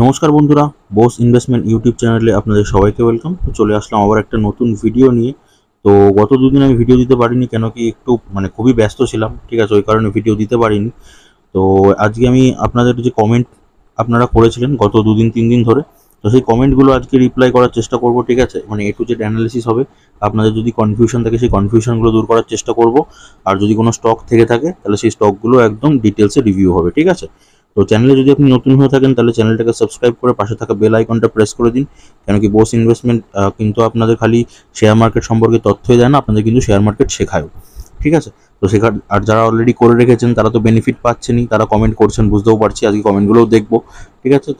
নমস্কার বন্ধুরা, Bose investment YouTube চ্যানেলে আপনাদের সবাইকে ওয়েলকাম। তো চলে আসলাম আবার একটা নতুন ভিডিও নিয়ে। তো গত দুদিন আমি ভিডিও দিতে পারিনি, কেন কি একটু খুবই ব্যস্ত ছিলাম, ঠিক আছে, ওই কারণে ভিডিও দিতে পারিনি। তো আজকে আমি আপনাদের যে কমেন্ট আপনারা করেছিলেন গত দুদিন তিন দিন ধরে, তো সেই কমেন্টগুলো আজকে রিপ্লাই করার চেষ্টা করব, ঠিক আছে। এ টু জেড অ্যানালিসিস হবে। আপনাদের যদি কনফিউশন থাকে সেই কনফিউশনগুলো দূর করার চেষ্টা করব। আর যদি কোনো স্টক থেকে থাকে তাহলে সেই স্টকগুলো একদম ডিটেলসে রিভিউ হবে, ঠিক আছে। তো চ্যানেলে যদি আপনি নতুন হয়ে থাকেন তাহলে চ্যানেলটাকে সাবস্ক্রাইব করে পাশে থাকা বেল আইকনটা প্রেস করে দিন। কেন কি বোস ইনভেস্টমেন্ট কিন্তু আপনাদের খালি শেয়ার মার্কেট সম্পর্কে তথ্যই দেয় না, আপনাদের কিন্তু শেয়ার মার্কেট শেখায়ও, ঠিক আছে। তো শেখার আর যারা অলরেডি করে রেখেছেন তারা তো বেনিফিট পাচ্ছেনই, তারা কমেন্ট করছেন বুঝতেও পারছি, আজকে কমেন্টগুলোও দেখবো, ঠিক আছে।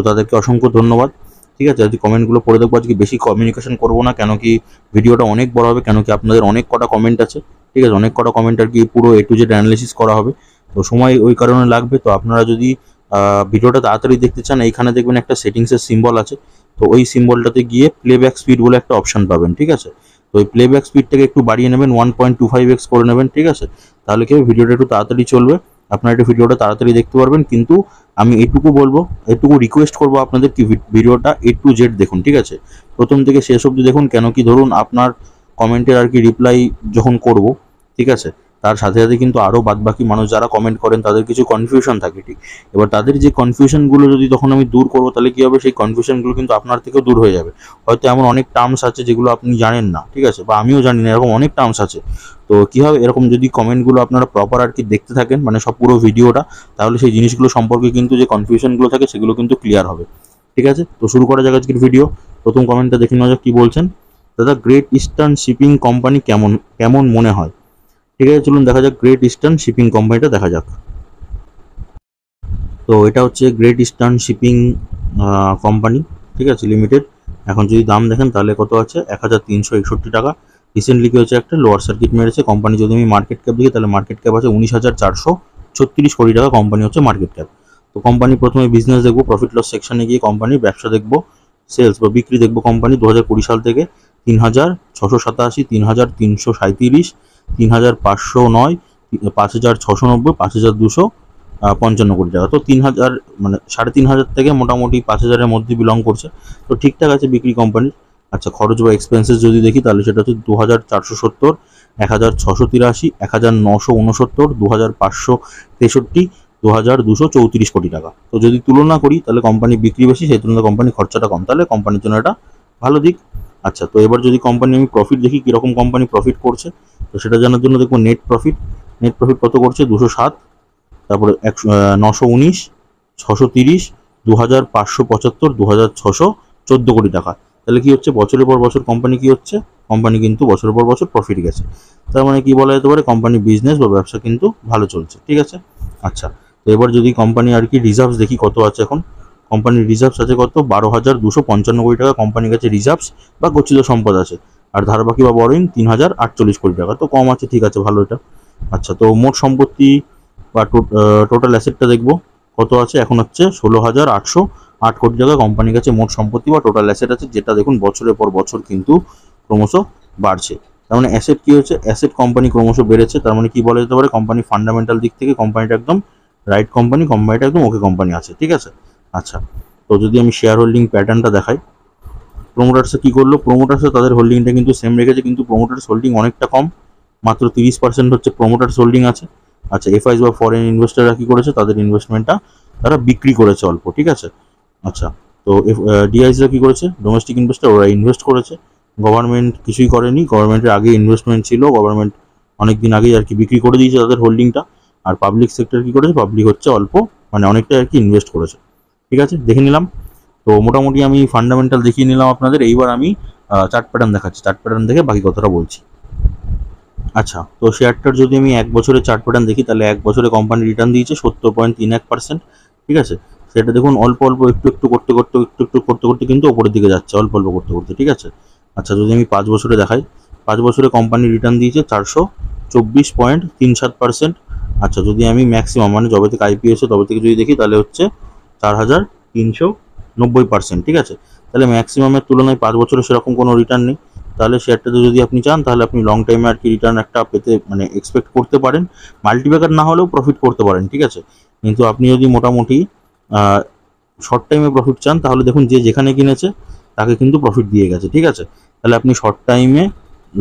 তাদেরকে অসংখ্য ধন্যবাদ, ঠিক আছে। আজকে কমেন্টগুলো পড়ে দেখবো, আজকে বেশি কমিউনিকেশন করবো না, কেন কি ভিডিওটা অনেক বড় হবে, কেন কি আপনাদের অনেক কটা কমেন্ট আছে, ঠিক আছে। অনেক কটা কমেন্ট আর কি পুরো এ টু জেড অ্যানালিসিস করা হবে, তো সময় ওই কারণে লাগবে। তো আপনারা যদি ভিডিওটা তাড়াতাড়ি দেখতে চান, এইখানে দেখবেন একটা সেটিংসের সিম্বল আছে, তো ওই সিম্বলটাতে গিয়ে প্লেব্যাক স্পিড বলে একটা অপশন পাবেন, ঠিক আছে। তো ওই প্লেব্যাক স্পিডটাকে একটু বাড়িয়ে নেবেন, 1.25x করে নেবেন, ঠিক আছে। তাহলে কি হবে, ভিডিওটা একটু তাড়াতাড়ি চলবে, আপনারা একটু ভিডিওটা তাড়াতাড়ি দেখতে পারবেন। কিন্তু আমি এটুকু বলবো, এটুকু রিকোয়েস্ট করবো আপনাদের কি ভিডিওটা এ টু জেড দেখুন, ঠিক আছে। প্রথম থেকে শেষ অবধি দেখুন, কেন কি ধরুন আপনার কমেন্টের আর কি রিপ্লাই যখন করব, ঠিক আছে, তার সাথে সাথে কিন্তু আরও বাদবাকি মানুষ যারা কমেন্ট করেন তাদের কিছু কনফিউশন থাকে, ঠিক। এবার তাদের যে কনফিউশনগুলো যদি তখন আমি দূর করবো, তাহলে কী হবে, সেই কনফিউশনগুলো কিন্তু আপনার থেকেও দূর হয়ে যাবে। হয়তো এমন অনেক টার্মস আছে যেগুলো আপনি জানেন না, ঠিক আছে, বা আমিও জানি না, এরকম অনেক টার্মস আছে। তো কী হবে, এরকম যদি কমেন্টগুলো আপনারা প্রপার আর কি দেখতে থাকেন, সব পুরো ভিডিওটা, তাহলে সেই জিনিসগুলো সম্পর্কে কিন্তু যে কনফিউশনগুলো থাকে সেগুলো কিন্তু ক্লিয়ার হবে, ঠিক আছে। তো শুরু করা যাক আজকের ভিডিও। প্রথম কমেন্টটা দেখে নেওয়া যাক কী বলছেন। দাদা, গ্রেট ইস্টার্ন শিপিং কোম্পানি কেমন কেমন মনে হয়? ঠিক আছে, চলুন দেখা যাক গ্রেট ইস্টার্ন শিপিং কোম্পানিটা দেখা যাক। তো এটা হচ্ছে গ্রেট ইস্টার্ন শিপিং কোম্পানি, ঠিক আছে, লিমিটেড। এখন যদি দাম দেখেন তাহলে কত আছে, 1361 টাকা। রিসেন্টলি কি হচ্ছে, একটা লোয়ার সার্কিট মেরেছে কোম্পানি। যদি আমি মার্কেট ক্যাপ দেখি তাহলে মার্কেট ক্যাপ আছে 19,436 কোটি টাকা, কোম্পানি হচ্ছে মার্কেট ক্যাপ। তো কোম্পানি প্রথমে বিজনেস দেখবো, প্রফিট লস সেকশনে গিয়ে কোম্পানির ব্যবসা দেখবো, সেলস বা বিক্রি দেখবো। কোম্পানি 2020 সাল থেকে 3,687, 3,337, 3,509, 5,690, 5,255 কোটি টাকা। তো 3,000 3,500 থেকে মোটামুটি 5,000-এর মধ্যে বিলং করছে, তো ঠিকঠাক আছে বিক্রি কোম্পানির। আচ্ছা, খরচ বা এক্সপেন্সেস যদি দেখি তাহলে সেটা হচ্ছে 2,470, 1,683, 1,969, 2,563, 2,234 কোটি টাকা। তো যদি তুলনা করি তাহলে কোম্পানি বিক্রি বেশি, সেই তুলনায় কোম্পানি খরচাটা কম, তাহলে কোম্পানির জন্য এটা ভালো দিক। আচ্ছা, তো এবার যদি কোম্পানি আমি প্রফিট দেখি, কীরকম কোম্পানি প্রফিট করছে, তো সেটা জানার জন্য দেখবো নেট প্রফিট। নেট প্রফিট কত করছে, 207, তারপরে 919, 630, 2,575, 2,614 কোটি টাকা। তাহলে কি হচ্ছে, বছরের পর বছর কোম্পানি কি হচ্ছে, কোম্পানি কিন্তু বছরের পর বছর প্রফিট গেছে। তার কি বলা যেতে পারে, কোম্পানি বিজনেস বা ব্যবসা কিন্তু ভালো চলছে, ঠিক আছে। আচ্ছা, তো এবার যদি কোম্পানি আর কি রিজার্ভস দেখি কত আছে, এখন কোম্পানির রিজার্ভস আছে কত, 12,255 কোটি টাকা কোম্পানির কাছে রিজার্ভস বা গচ্ছিত সম্পদ আছে। আর ধারবাকি বা বরোইং 3,048 কোটি টাকা, তো কম আছে, ঠিক আছে, ভালো এটা। আচ্ছা, তো মোট সম্পত্তি বা টোটাল অ্যাসেটটা দেখবো কত আছে, এখন হচ্ছে 16,808 কোটি টাকা কোম্পানির কাছে মোট সম্পত্তি বা টোটাল অ্যাসেট আছে, যেটা দেখুন বছরের পর বছর কিন্তু ক্রমশ বাড়ছে। তার অ্যাসেট কি হচ্ছে, অ্যাসেট কোম্পানি ক্রমশ বেড়েছে। তার কি বলা যেতে পারে, কোম্পানি ফান্ডামেন্টাল দিক থেকে কোম্পানিটা একদম রাইট কোম্পানি, কোম্পানিটা একদম ওকে কোম্পানি আছে, ঠিক আছে। আচ্ছা, তো যদি আমি শেয়ার হোল্ডিং প্যাটার্নটা দেখাই, প্রোমোটার্সে কী করলো, প্রোমোটার্সে তাদের হোল্ডিংটা কিন্তু সেম রেখেছে, কিন্তু প্রোমোটার্স হোল্ডিং অনেকটা কম, মাত্র 30% হচ্ছে প্রোমোটার্স হোল্ডিং আছে। আচ্ছা, এফআইস বা ফরেন ইনভেস্টাররা কী করেছে, তাদের ইনভেস্টমেন্টটা তারা বিক্রি করেছে অল্প, ঠিক আছে। আচ্ছা, তো ডিআইসরা কী করেছে, ডোমেস্টিক ইনভেস্টার, ওরা ইনভেস্ট করেছে। গভর্নমেন্ট কিছুই করেনি, গভর্নমেন্টের আগে ইনভেস্টমেন্ট ছিল, গভর্নমেন্ট অনেক দিন আগেই আর কি বিক্রি করে দিয়েছে তাদের হোল্ডিংটা। আর পাবলিক সেক্টর কী করেছে, পাবলিক হচ্ছে অল্প অনেকটা আর কি ইনভেস্ট করেছে, ঠিক আছে, দেখে নিলাম। তো মোটামুটি আমি ফান্ডামেন্টাল দেখিয়ে নিলাম আপনাদের। এইবার আমি চার্ট প্যাটার্ন দেখাচ্ছি, চার্ট প্যাটার্ন দেখে বাকি কথাটা বলছি। আচ্ছা, তো শেয়ারটার যদি আমি 1 বছরের চার্ট প্যাটার্ন দেখি তাহলে 1 বছরে কোম্পানি রিটার্ন দিয়েছে 70.31%, ঠিক আছে। সেটা দেখুন অল্প অল্প একটু একটু করতে করতে কিন্তু ওপরের দিকে যাচ্ছে, অল্প অল্প করতে করতে, ঠিক আছে। আচ্ছা, যদি আমি 5 বছরে দেখাই, 5 বছরে কোম্পানি রিটার্ন দিয়েছে 424.37%। আচ্ছা, যদি আমি ম্যাক্সিমাম যবে থেকে আইপিও এসে তবে থেকে যদি দেখি তাহলে হচ্ছে 4,390%, ঠিক আছে। তাহলে ম্যাক্সিমামের তুলনায় 5 বছরে সেরকম কোনো রিটার্ন নেই। তাহলে শেয়ারটাতে যদি আপনি চান তাহলে আপনি লং টাইমে আর কি রিটার্ন একটা পেতে এক্সপেক্ট করতে পারেন, মাল্টিপ্যাকার না হলেও প্রফিট করতে পারেন, ঠিক আছে। কিন্তু আপনি যদি মোটামুটি শর্ট টাইমে প্রফিট চান তাহলে দেখুন যে যেখানে কিনেছে তাকে কিন্তু প্রফিট দিয়ে গেছে, ঠিক আছে। তাহলে আপনি শর্ট টাইমে,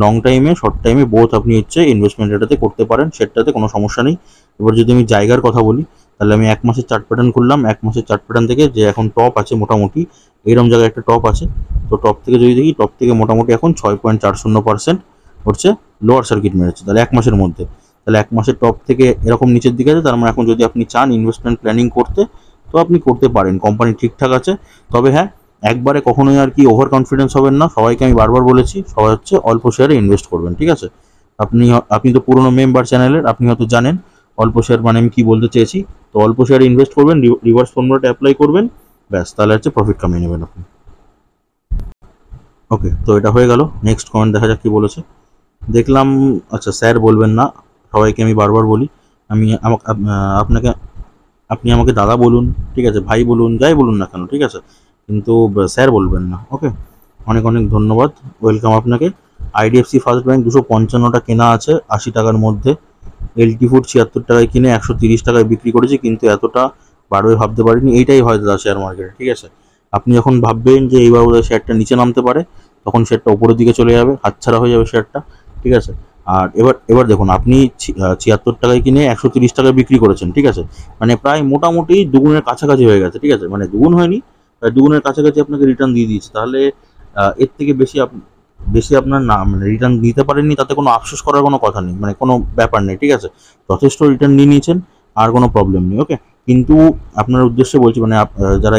লং টাইমে, শর্ট টাইমে বোথ আপনি হচ্ছে ইনভেস্টমেন্ট এটাতে করতে পারেন, সেটাতে কোনো সমস্যা নেই। এবার যদি আমি জায়গার কথা বলি, তাহলে আমি 1 মাসের চার্ট প্যাটার্ন করলাম। 1 মাসের চার্ট প্যাটার্ন থেকে যে এখন টপ আছে মোটামুটি এইরকম জায়গায় একটা টপ আছে, তো টপ থেকে যদি দেখি, টপ থেকে মোটামুটি এখন 6.40% হচ্ছে লোয়ার সার্কিট মেরেছে, তাহলে 1 মাসের মধ্যে। তাহলে 1 মাসের টপ থেকে এরকম নিচের দিকে আছে, তার মানে এখন যদি আপনি চান ইনভেস্টমেন্ট প্ল্যানিং করতে তো আপনি করতে পারেন, কোম্পানি ঠিকঠাক আছে। তবে হ্যাঁ, একবারে কখনোই আর কি ওভার কনফিডেন্স হবেন না। সবাইকে আমি বারবার বলেছি, সবাই হচ্ছে অল্প শেয়ারে ইনভেস্ট করবেন, ঠিক আছে। আপনি তো পুরনো মেম্বার চ্যানেলের, আপনি হয়তো জানেন অল্প শেয়ার মানে আমি কি বলতে চেয়েছি। তো অল্প শেয়ারে ইনভেস্ট করবেন, রিভার্স ফর্মুলাটা অ্যাপ্লাই করবেন, ব্যাস, তাহলে হচ্ছে প্রফিট কামিয়ে নেবেন আপনি। ওকে, তো এটা হয়ে গেল। নেক্সট কমেন্ট দেখা যাক কি বলেছে। দেখলাম, আচ্ছা স্যার বলবেন না, সবাইকে আমি বারবার বলি, আমি আপনাকে, আপনি আমাকে দাদা বলুন, ঠিক আছে, ভাই বলুন, যাই বলুন না কেন, ঠিক আছে, কিন্তু স্যার বলবেন না। ওকে, অনেক অনেক ধন্যবাদ, ওয়েলকাম আপনাকে। আইডিএফসি ফার্স্ট ব্যাংক 255টা কেনা আছে 80 টাকার মধ্যে। এলটি ফুড 76 টাকায় কিনে 130 টাকায় বিক্রি করেছি, কিন্তু এতটা বাড়বে ভাবতে পারিনি। এইটাই হয় দাদা শেয়ার মার্কেটে, ঠিক আছে। আপনি যখন ভাববেন যে এইবার বোধহয় শেয়ারটা নিচে নামতে পারে, তখন শেয়ারটা উপরের দিকে চলে যাবে, হাতছাড়া হয়ে যাবে শেয়ারটা, ঠিক আছে। আর এবার এবার দেখুন, আপনি 76 টাকায় কিনে 130 টাকায় বিক্রি করেছেন, ঠিক আছে, মানে প্রায় মোটামুটি দুগুণের কাছাকাছি হয়ে গেছে, ঠিক আছে, মানে দুগুণ হয়নি, প্রায় দুগুণের কাছাকাছি আপনাকে রিটার্ন দিয়ে দিয়েছে। তাহলে এর থেকে বেশি আপনার না, মানে রিটার্ন দিতে পারেননি তাতে কোনো আফসোস করার কোনো কথা নেই, মানে কোনো ব্যাপার নেই, ঠিক আছে। যথেষ্ট রিটার্ন নিয়ে নিয়েছেন, আর কোনো প্রবলেম নেই। ওকে, কিন্তু আপনার উদ্দেশ্যে বলছি, মানে যারা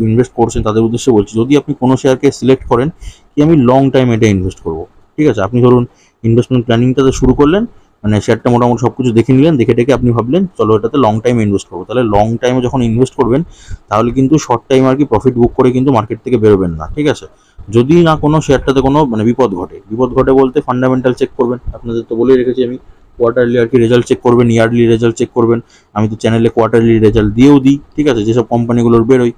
ইনভেস্ট করছেন তাদের উদ্দেশ্যে বলছি, যদি আপনি কোনো শেয়ারকে সিলেক্ট করেন কি আমি লং টাইম এটা ইনভেস্ট করব, ঠিক আছে, আপনি ধরুন ইনভেস্টমেন্ট প্ল্যানিংটাতে শুরু করলেন, মানে শেয়ারটা মোটামুটি সব কিছু দেখে নিলেন, দেখে আপনি ভাবলেন চলো এটাতে লং টাইমে ইনভেস্ট করবো, তাহলে লং টাইমে যখন ইনভেস্ট করবেন তাহলে কিন্তু শর্ট টাইম আর কি প্রফিট বুক করে কিন্তু মার্কেট থেকে বেরোবেন না, ঠিক আছে। যদি না কোনো শেয়ারটাতে কোনো মানে বিপদ ঘটে বলতে ফান্ডামেন্টাল চেক করবেন, আপনাদের তো বলেই রেখেছি আমি, কোয়ার্টারলি আর কি রেজাল্ট চেক করবেন, ইয়ারলি রেজাল্ট চেক করবেন। আমি তো চ্যানেলে কোয়ার্টারলি রেজাল্ট দিয়েও দিই, ঠিক আছে, যেসব কোম্পানিগুলোর বেরোয়।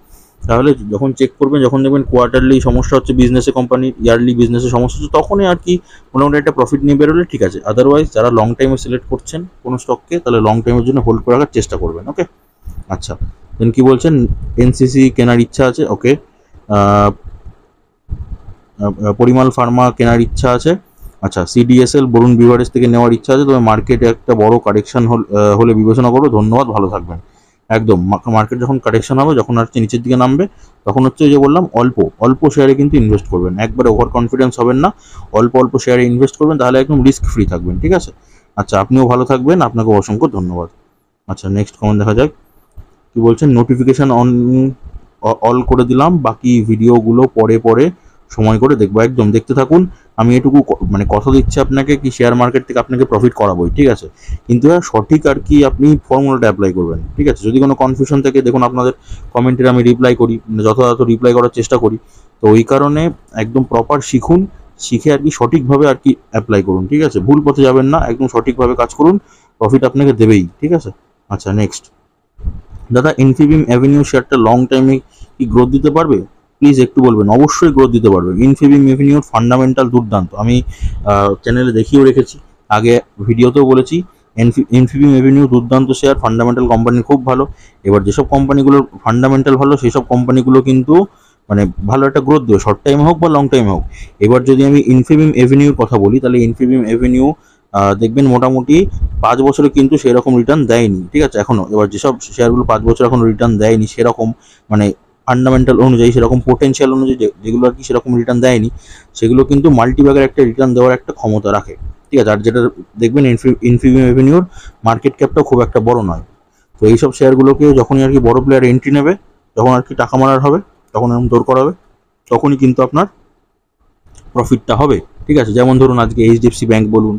তাহলে যখন চেক করবেন, যখন দেখবেন কোয়ার্টারলি সমস্যা হচ্ছে বিজনেসে, কোম্পানির ইয়ারলি বিজনেসে সমস্যা হচ্ছে, তখনই আর কি মোটামুটি একটা প্রফিট নিয়ে বেরোলে ঠিক আছে। আদারওয়াইজ যারা লং টাইমে সিলেক্ট করছেন কোনো স্টককে, তাহলে লং টাইমের জন্য হোল্ড করে রাখার চেষ্টা করবেন। ওকে, আচ্ছা, দেন কি বলছেন, এনসিসি কেনার ইচ্ছা আছে। ওকে, পরিমাল ফার্মা কেনার ইচ্ছা আছে। আচ্ছা, সিডিএসএল বরুণ বিভারেজ থেকে নেওয়ার ইচ্ছা আছে, তবে মার্কেটে একটা বড় কারেকশন হলে বিবেচনা করবো। ধন্যবাদ, ভালো থাকবেন। একদম, মার্কেট যখন কারেকশন হবে, যখন হচ্ছে নিচের দিকে নামবে, তখন হচ্ছে যে বললাম অল্প অল্প শেয়ারে কিন্তু ইনভেস্ট করবেন, একবারে ওভার কনফিডেন্স হবেন না, অল্প অল্প শেয়ারে ইনভেস্ট করবেন, তাহলে একদম রিস্ক ফ্রি থাকবেন, ঠিক আছে। আচ্ছা, আপনিও ভালো থাকবেন, আপনাকে অসংখ্য ধন্যবাদ। আচ্ছা, নেক্সট কমেন্ট দেখা যাক কি বলছেন। নোটিফিকেশান অল করে দিলাম, বাকি ভিডিওগুলো পরে সময় করে দেখবো, একদম দেখতে থাকুন। আমি এটুকু মানে কথা দিচ্ছি আপনাকে কি শেয়ার মার্কেট থেকে আপনাকে প্রফিট করাবোই, ঠিক আছে, কিন্তু সঠিক আর কি আপনি ফর্মুলাটা অ্যাপ্লাই করবেন, ঠিক আছে। যদি কোনো কনফিউশন থাকে, দেখুন আপনাদের কমেন্টের আমি রিপ্লাই করি, মানে যথাযথ রিপ্লাই করার চেষ্টা করি। তো ওই কারণে একদম প্রপার শিখুন, শিখে আর কি সঠিকভাবে আর কি অ্যাপ্লাই করুন, ঠিক আছে, ভুল পথে যাবেন না, একদম সঠিকভাবে কাজ করুন, প্রফিট আপনাকে দেবেই, ঠিক আছে। আচ্ছা, নেক্সট দাদা, ইনফিবিম অ্যাভিনিউ শেয়ারটা লং টাইমে কি গ্রোথ দিতে পারবে? প্লিজ একটু বলবেন। অবশ্যই গ্রোথ দিতে পারবে। ইনফিবিম অ্যাভিনিউর ফান্ডামেন্টাল দুর্দান্ত, আমি চ্যানেলে দেখিয়েও রেখেছি, আগে ভিডিওতেও বলেছি। ইনফিবিম অ্যাভিনিউ দুর্দান্ত শেয়ার, ফান্ডামেন্টাল কোম্পানি খুব ভালো। এবার যেসব কোম্পানিগুলোর ফান্ডামেন্টাল ভালো, সেই সব কোম্পানিগুলো কিন্তু মানে ভালো একটা গ্রোথ দেবে, শর্ট টাইমে হোক বা লং টাইমে হোক। এবার যদি আমি ইনফিবিম অ্যাভিনিউর কথা বলি, তাহলে ইনফিবিম অ্যাভিনিউ দেখবেন মোটামুটি 5 বছরে কিন্তু সেরকম রিটার্ন দেয়নি, ঠিক আছে, এখনো। এবার যেসব শেয়ারগুলো 5 বছর এখনো রিটার্ন দেয়নি সেরকম, মানে ফান্ডামেন্টাল অনুযায়ী, সেরকম পোটেনশিয়াল অনুযায়ী, যেগুলো আর কি সেরকম রিটার্ন দেয়নি, সেগুলো কিন্তু মাল্টিব্যাগের একটা রিটার্ন দেওয়ার একটা ক্ষমতা রাখে, ঠিক আছে। আর যেটা দেখবেন ইনফিবিম অ্যাভিনিউর মার্কেট ক্যাপটাও খুব একটা বড় নয়। তো এইসব শেয়ারগুলোকে যখনই আর কি বড় প্লেয়ার এন্ট্রি নেবে, যখন আর কি টাকা মারার হবে, তখন এরকম দৌড় করা হবে, তখনই কিন্তু আপনার প্রফিটটা হবে, ঠিক আছে। যেমন ধরুন আজকে এইচডিএফসি ব্যাংক বলুন,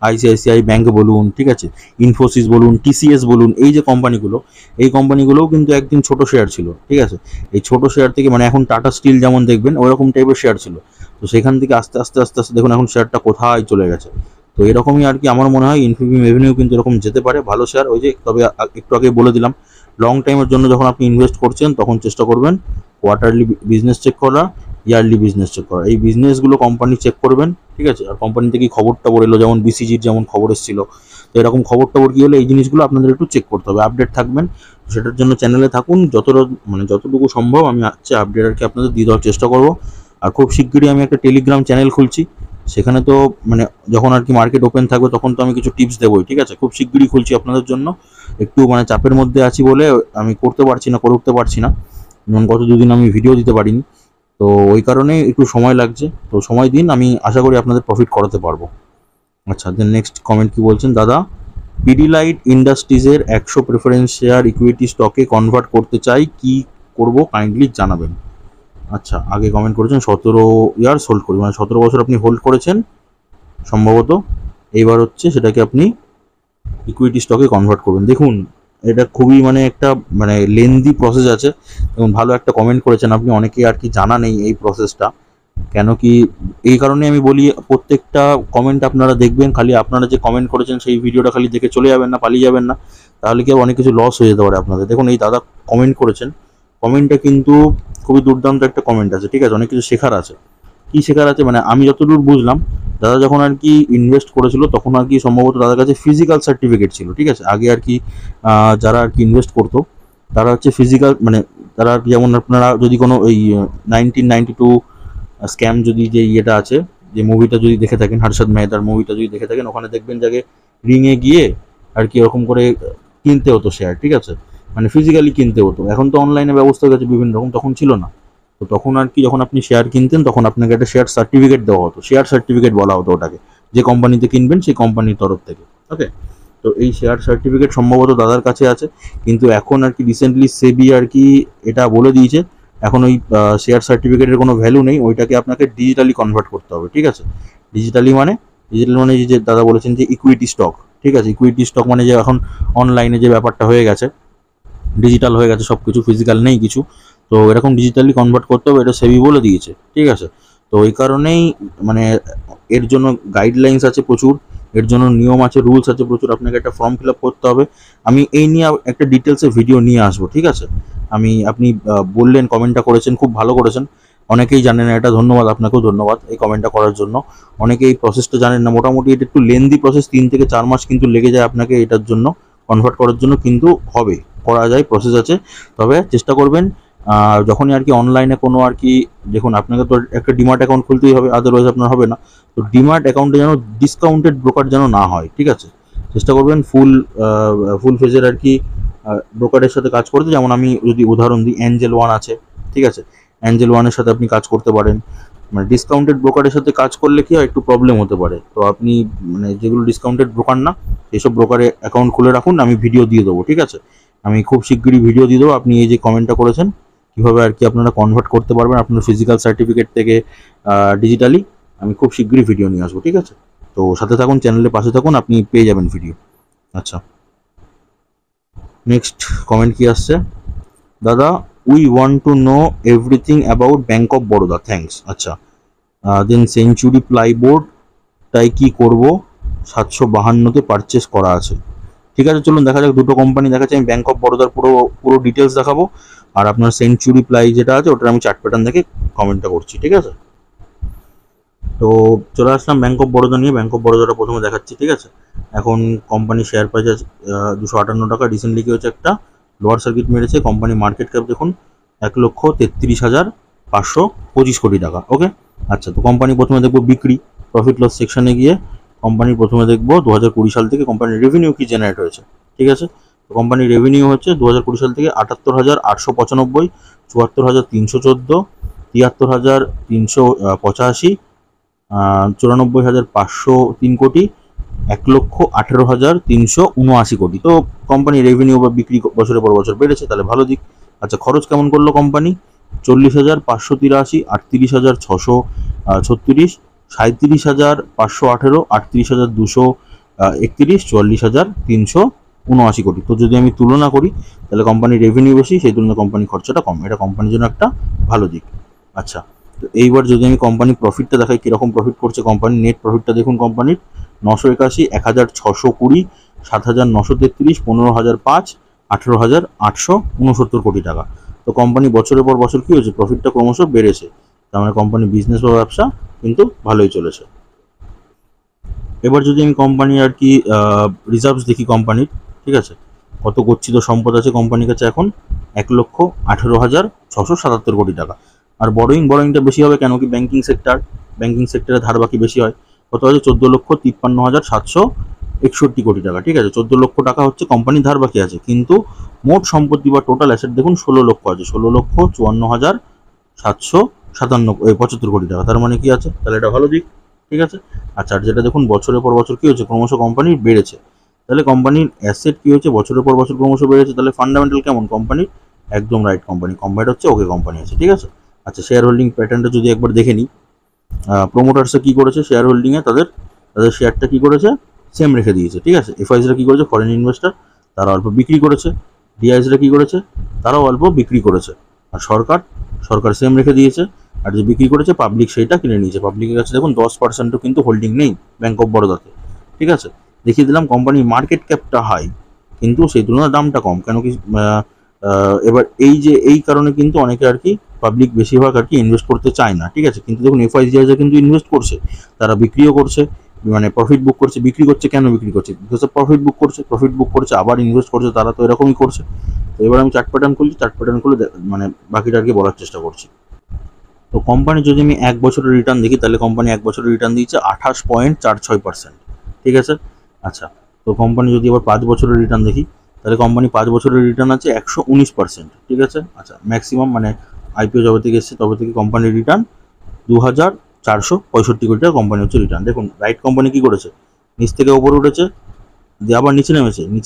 আইসিআইসিআই ব্যাংক বলুন, ঠিক আছে, ইনফোসিস বলুন, টিসিএস বলুন, এই যে কোম্পানিগুলো, এই কোম্পানিগুলোও কিন্তু একদিন ছোট শেয়ার ছিল, ঠিক আছে। এই ছোট শেয়ার থেকে, মানে এখন টাটা স্টিল যেমন দেখবেন ওইরকম টাইপের শেয়ার ছিল, তো সেখান থেকে আস্তে আস্তে আস্তে আস্তে দেখুন এখন শেয়ারটা কোথায় চলে গেছে। তো এরকমই আর কি আমার মনে হয় ইনফিবিম রেভিনিউ কিন্তু এরকম যেতে পারে, ভালো শেয়ার। ওই যে তবে একটু আগে বলে দিলাম, লং টাইমের জন্য যখন আপনি ইনভেস্ট করছেন তখন চেষ্টা করবেন কোয়ার্টারলি বিজনেস চেক করা, ইয়ারলি বিজনেস চেক করা, এই বিজনেসগুলো কোম্পানি চেক করবেন, ঠিক আছে। আর কোম্পানি থেকে খবর টবর এলো, যেমন বিসিজির যেমন খবর এসেছিলো, তো এরকম খবর টবর কী হলে এই জিনিসগুলো আপনাদের একটু চেক করতে হবে, আপডেট থাকবেন। সেটার জন্য চ্যানেলে থাকুন, যতটুকু সম্ভব আমি আপডেট আর কি আপনাদের দিয়ে দেওয়ার চেষ্টা করবো। আর খুব শিগগিরই আমি একটা টেলিগ্রাম চ্যানেল খুলছি, সেখানে তো যখন আর কি মার্কেট ওপেন থাকবে তখন তো আমি কিছু টিপস দেবোই, ঠিক আছে। খুব শিগগিরই খুলছি আপনাদের জন্য, একটু চাপের মধ্যে আছি বলে আমি করতে পারছি না, যেমন গত দুদিন আমি ভিডিও দিতে পারিনি, তো ওই কারণে একটু সময় লাগছে, তো সময় দিন, আমি আশা করি আপনাদের প্রফিট করাতে পারবো। আচ্ছা, দেন নেক্সট কমেন্ট কি বলছেন, দাদা পিডিলাইট ইন্ডাস্ট্রিজের 100 প্রেফারেন্স শেয়ার ইকুইটি স্টকে কনভার্ট করতে চাই, কি করব কাইন্ডলি জানাবেন। আচ্ছা, আগে কমেন্ট করেছেন 17 ইয়ার্স হোল্ড করি, 17 বছর আপনি হোল্ড করেছেন সম্ভবত, এইবার হচ্ছে সেটাকে আপনি ইকুইটি স্টকে কনভার্ট করবেন। দেখুন, এটা খুবই একটা লেন্দি প্রসেস আছে, এবং ভালো একটা কমেন্ট করেছেন আপনি, অনেকেই আর কি জানা নেই এই প্রসেসটা, কেন কি এই কারণে আমি বলি, প্রত্যেকটা কমেন্ট আপনারা দেখবেন, খালি আপনারা যে কমেন্ট করেছেন সেই ভিডিওটা খালি দেখে চলে যাবেন না, পালিয়ে যাবেন না, তাহলে কি অনেক কিছু লস হয়ে যেতে পারে আপনাদের। দেখুন, এই দাদা কমেন্ট করেছেন, কমেন্টটা কিন্তু খুবই দুর্দান্ত একটা কমেন্ট আছে, ঠিক আছে, অনেক কিছু শেখার আছে। কি শেখার আছে আমি যতদূর বুঝলাম, দাদা যখন আর কি ইনভেস্ট করেছিল তখন আর কি সম্ভবত দাদার কাছে ফিজিক্যাল সার্টিফিকেট ছিল, ঠিক আছে। আগে আর কি যারা আর কি ইনভেস্ট করতো তারা হচ্ছে ফিজিক্যাল, তারা আর কি, যেমন আপনারা যদি কোনো ওই 1992 স্ক্যাম যদি যে ইয়েটা আছে, যে মুভিটা যদি দেখে থাকেন, হর্ষদ মেহতার মুভিটা যদি দেখে থাকেন, ওখানে দেখবেন যে রিংয়ে গিয়ে আর কি এরকম করে কিনতে হতো শেয়ার, ঠিক আছে, ফিজিক্যালি কিনতে হতো। এখন তো অনলাইনে ব্যবস্থা হয়ে গেছে বিভিন্ন রকম, তখন ছিল না। তো তখন আর কি যখন আপনি শেয়ার কিনতেন তখন আপনাকে একটা শেয়ার সার্টিফিকেট দেওয়া হতো, শেয়ার সার্টিফিকেট বলা হতো ওটাকে, যে কোম্পানিতে কিনবেন সেই কোম্পানির তরফ থেকে, ওকে। তো এই শেয়ার সার্টিফিকেট সম্ভবত দাদার কাছে আছে, কিন্তু এখন আর কি রিসেন্টলি সেবি আর কি এটা বলে দিয়েছে, এখন ওই শেয়ার সার্টিফিকেটের কোনো ভ্যালু নেই, ওইটাকে আপনাকে ডিজিটালি কনভার্ট করতে হবে, ঠিক আছে। ডিজিটালি যে দাদা বলেছেন যে ইকুইটি স্টক, ঠিক আছে, ইকুইটি স্টক যে এখন অনলাইনে যে ব্যাপারটা হয়ে গেছে, ডিজিটাল হয়ে গেছে সব কিছু, ফিজিক্যাল নেই কিছু, তো এরকম ডিজিটালি কনভার্ট করতে হবে, এটা সেবি বলে দিয়েছে, ঠিক আছে। তো এই কারণেই এর জন্য গাইডলাইন্স আছে প্রচুর, এর জন্য নিয়ম আছে, রুলস আছে প্রচুর, আপনাকে একটা ফর্ম ফিল আপ করতে হবে। আমি এই নিয়ে একটা ডিটেলসে ভিডিও নিয়ে আসবো, ঠিক আছে। আপনি বললেন, কমেন্টটা করেছেন, খুব ভালো করেছেন, অনেকেই জানেন না এটা, ধন্যবাদ, আপনাকেও ধন্যবাদ এই কমেন্টটা করার জন্য। অনেকে এই প্রসেসটা জানেন না, মোটামুটি এটা একটু লেন্দি প্রসেস, 3 থেকে 4 মাস কিন্তু লেগে যায় আপনাকে এটার জন্য, কনভার্ট করার জন্য, কিন্তু হবে, করা যায়, প্রসেস আছে। তবে চেষ্টা করবেন যখনই আর কি অনলাইনে কোনো আর কি, দেখুন আপনাকে তো একটা ডিমার্ট অ্যাকাউন্ট খুলতেই হবে, আদারওয়াইজ আপনার হবে না। তো ডিমার্ট অ্যাকাউন্টে যেন ডিসকাউন্টেড ব্রোকার যেন না হয়, ঠিক আছে, চেষ্টা করবেন ফুল ফেজের আর কি ব্রোকারের সাথে কাজ করতে। যেমন আমি যদি উদাহরণ দিই, অ্যাঞ্জেল ওয়ান আছে, ঠিক আছে, অ্যাঞ্জেল ওয়ানের সাথে আপনি কাজ করতে পারেন। ডিসকাউন্টেড ব্রোকারের সাথে কাজ করলে কি হয়, একটু প্রবলেম হতে পারে, তো আপনি যেগুলো ডিসকাউন্টেড ব্রোকার না, এইসব ব্রোকারে অ্যাকাউন্ট খুলে রাখুন, আমি ভিডিও দিয়ে দেবো, ঠিক আছে, আমি খুব শিগগিরই ভিডিও দিয়ে দেবো। আপনি এই যে কমেন্টটা করেছেন, কীভাবে আর কি আপনারা কনভার্ট করতে পারবেন আপনার ফিজিক্যাল সার্টিফিকেট থেকে ডিজিটালি, আমি খুব শিগগিরই ভিডিও নিয়ে আসবো, ঠিক আছে। তো সাথে থাকুন, চ্যানেলের পাশে থাকুন, আপনি পেয়ে যাবেন ভিডিও। আচ্ছা, নেক্সট কমেন্ট কি আসছে, দাদা we want to know everything about bank of Baroda, thanks. আচ্ছা, দেন সেঞ্চুরি প্লাইবোর্ড তাই কি করব, 752-তে পারচেস করা আছে, ঠিক আছে। চলুন দেখা যাক, দুটো কোম্পানি দেখাচ্ছে, আমি ব্যাঙ্ক অফ বরোদার পুরো ডিটেলস দেখাবো, আর আপনার সেঞ্চুরি প্লাই যেটা আছে ওটার আমি চার্ট প্যাটার্ন দেখে কমেন্টটা করছি, ঠিক আছে। তো চলে আসলাম ব্যাঙ্ক অফ বরোদা নিয়ে, ব্যাঙ্ক অফ বরোদাটা প্রথমে দেখাচ্ছি, ঠিক আছে। এখন কোম্পানি শেয়ার প্রাইস আছে 258 টাকা, রিসেন্টলি কি হচ্ছে একটা লোয়ার সার্কিট মেরেছে, কোম্পানি মার্কেট ক্যাপ দেখুন 1,33,525 কোটি টাকা, ওকে। আচ্ছা, তো কোম্পানি প্রথমে দেখবো বিক্রি, প্রফিট লস সেকশনে গিয়ে কোম্পানি প্রথমে দেখবো 2020 সাল থেকে কোম্পানির রেভিনিউ কি জেনারেট হয়েছে, ঠিক আছে। তো কোম্পানির রেভিনিউ হচ্ছে 2020 সাল থেকে 78,895, 74,314, 73,385, 94,503 কোটি, 1,18,379 কোটি। তো কোম্পানি রেভিনিউ বা বিক্রি বছরের পর বছর বেড়েছে, তাহলে ভালো দিক। আচ্ছা, খরচ কেমন করলো কোম্পানি, 40,583, 38,636, 37,518, 38,231, 44,379 কোটি। তো যদি আমি তুলনা করি তাহলে কোম্পানির রেভিনিউ বেশি, সেই তুলনায় কোম্পানির খরচাটা কম, এটা কোম্পানির জন্য একটা ভালো দিক। আচ্ছা, তো এইবার যদি আমি কোম্পানির প্রফিটটা দেখাই, কীরকম প্রফিট করছে কোম্পানি, নেট প্রফিটটা দেখুন কোম্পানির 981, 1,620, 7,933, 15,005, 18,869 কোটি টাকা। তো কোম্পানি বছরের পর বছর কী হয়েছে, প্রফিটটা ক্রমশ বেড়েছে। তার মানে কোম্পানি বিজনেস বা ব্যবসা কিন্তু ভালোই চলেছে। এবার যদি আমি কোম্পানি আর কি রিজার্ভস দেখি কোম্পানির, ঠিক আছে, কত গচ্ছিত সম্পদ আছে কোম্পানির কাছে এখন 1,18,677 কোটি টাকা। আর বড়োইংটা বেশি হবে কেন কি ব্যাংকিং সেক্টরে ধার বাকি বেশি হয়। কত আছে 14,53,761 কোটি টাকা, ঠিক আছে। 14 লক্ষ টাকা হচ্ছে কোম্পানির ধার বাকি আছে, কিন্তু মোট সম্পত্তি বা টোটাল অ্যাসেট দেখুন 16 লক্ষ আছে, 16,54,775 কোটি টাকা। তার মানে কি আছে, তাহলে এটা ভালো দিক, ঠিক আছে। আচ্ছা, আর যেটা দেখুন বছরের পর বছর কি হচ্ছে, ক্রমশ কোম্পানি বেড়েছে, তাহলে কোম্পানির অ্যাসেট কি হচ্ছে বছরের পর বছর ক্রমশ বেড়েছে, তাহলে ফান্ডামেন্টাল কেমন কোম্পানির, একদম রাইট কোম্পানিটা হচ্ছে ওকে কোম্পানি আছে, ঠিক আছে। আচ্ছা, শেয়ার হোল্ডিং প্যাটার্নটা যদি একবার দেখে নিই, প্রোমোটার্সে কি করেছে শেয়ার হোল্ডিংয়ে, তাদের শেয়ারটা কি করেছে, সেম রেখে দিয়েছে, ঠিক আছে। এফআইসরা কি করেছে, ফরেন ইনভেস্টার, তারা অল্প বিক্রি করেছে। ডিআইসরা কি করেছে, তারাও অল্প বিক্রি করেছে। আর সরকার সেম রেখে দিয়েছে, আর যে বিক্রি করেছে পাবলিক সেইটা কিনে নিয়েছে। পাবলিকের কাছে দেখুন 10%ও কিন্তু হোল্ডিং নেই ব্যাংক অফ বরোদাতে, ঠিক আছে। দেখিয়ে দিলাম কোম্পানির মার্কেট ক্যাপটা হাই, কিন্তু সেই তুলনায় দামটা কম, কেন কি এবার এই কারণে কিন্তু অনেকে আর কি পাবলিক বেশিরভাগ আর কি ইনভেস্ট করতে চায় না, ঠিক আছে। কিন্তু দেখুন এফআইজিআইরা কিন্তু ইনভেস্ট করছে, তারা বিক্রিও করছে, মানে প্রফিট বুক করছে। বিক্রি করছে কেন, বিক্রি করছে বিকজ প্রফিট বুক করছে আবার ইনভেস্ট করছে, তারা তো এরকমই করছে। তো এবার আমি চার্ট প্যাটার্ন খুলে মানে বাকিটা আর কি বলার চেষ্টা করছি। তো কোম্পানি যদি আমি 1 বছরের রিটার্ন দেখি, তাহলে কোম্পানি 1 বছরের রিটার্ন দিয়েছে 28.46%, ঠিক আছে। আচ্ছা, তো কোম্পানি যদি এবার 5 বছরের রিটার্ন দেখি, তাহলে কোম্পানি 5 বছরের রিটার্ন আছে 119%, ঠিক আছে। আচ্ছা, ম্যাক্সিমাম মানে আইপিও যবে থেকে এসছে তবে থেকে কোম্পানির রিটার্ন 2,465 কোটি টাকা কোম্পানি হচ্ছে রিটার্ন। দেখুন রাইট কোম্পানি কি করেছে, নিচ থেকে ওপরে উঠেছে, দিয়ে আবার নিচে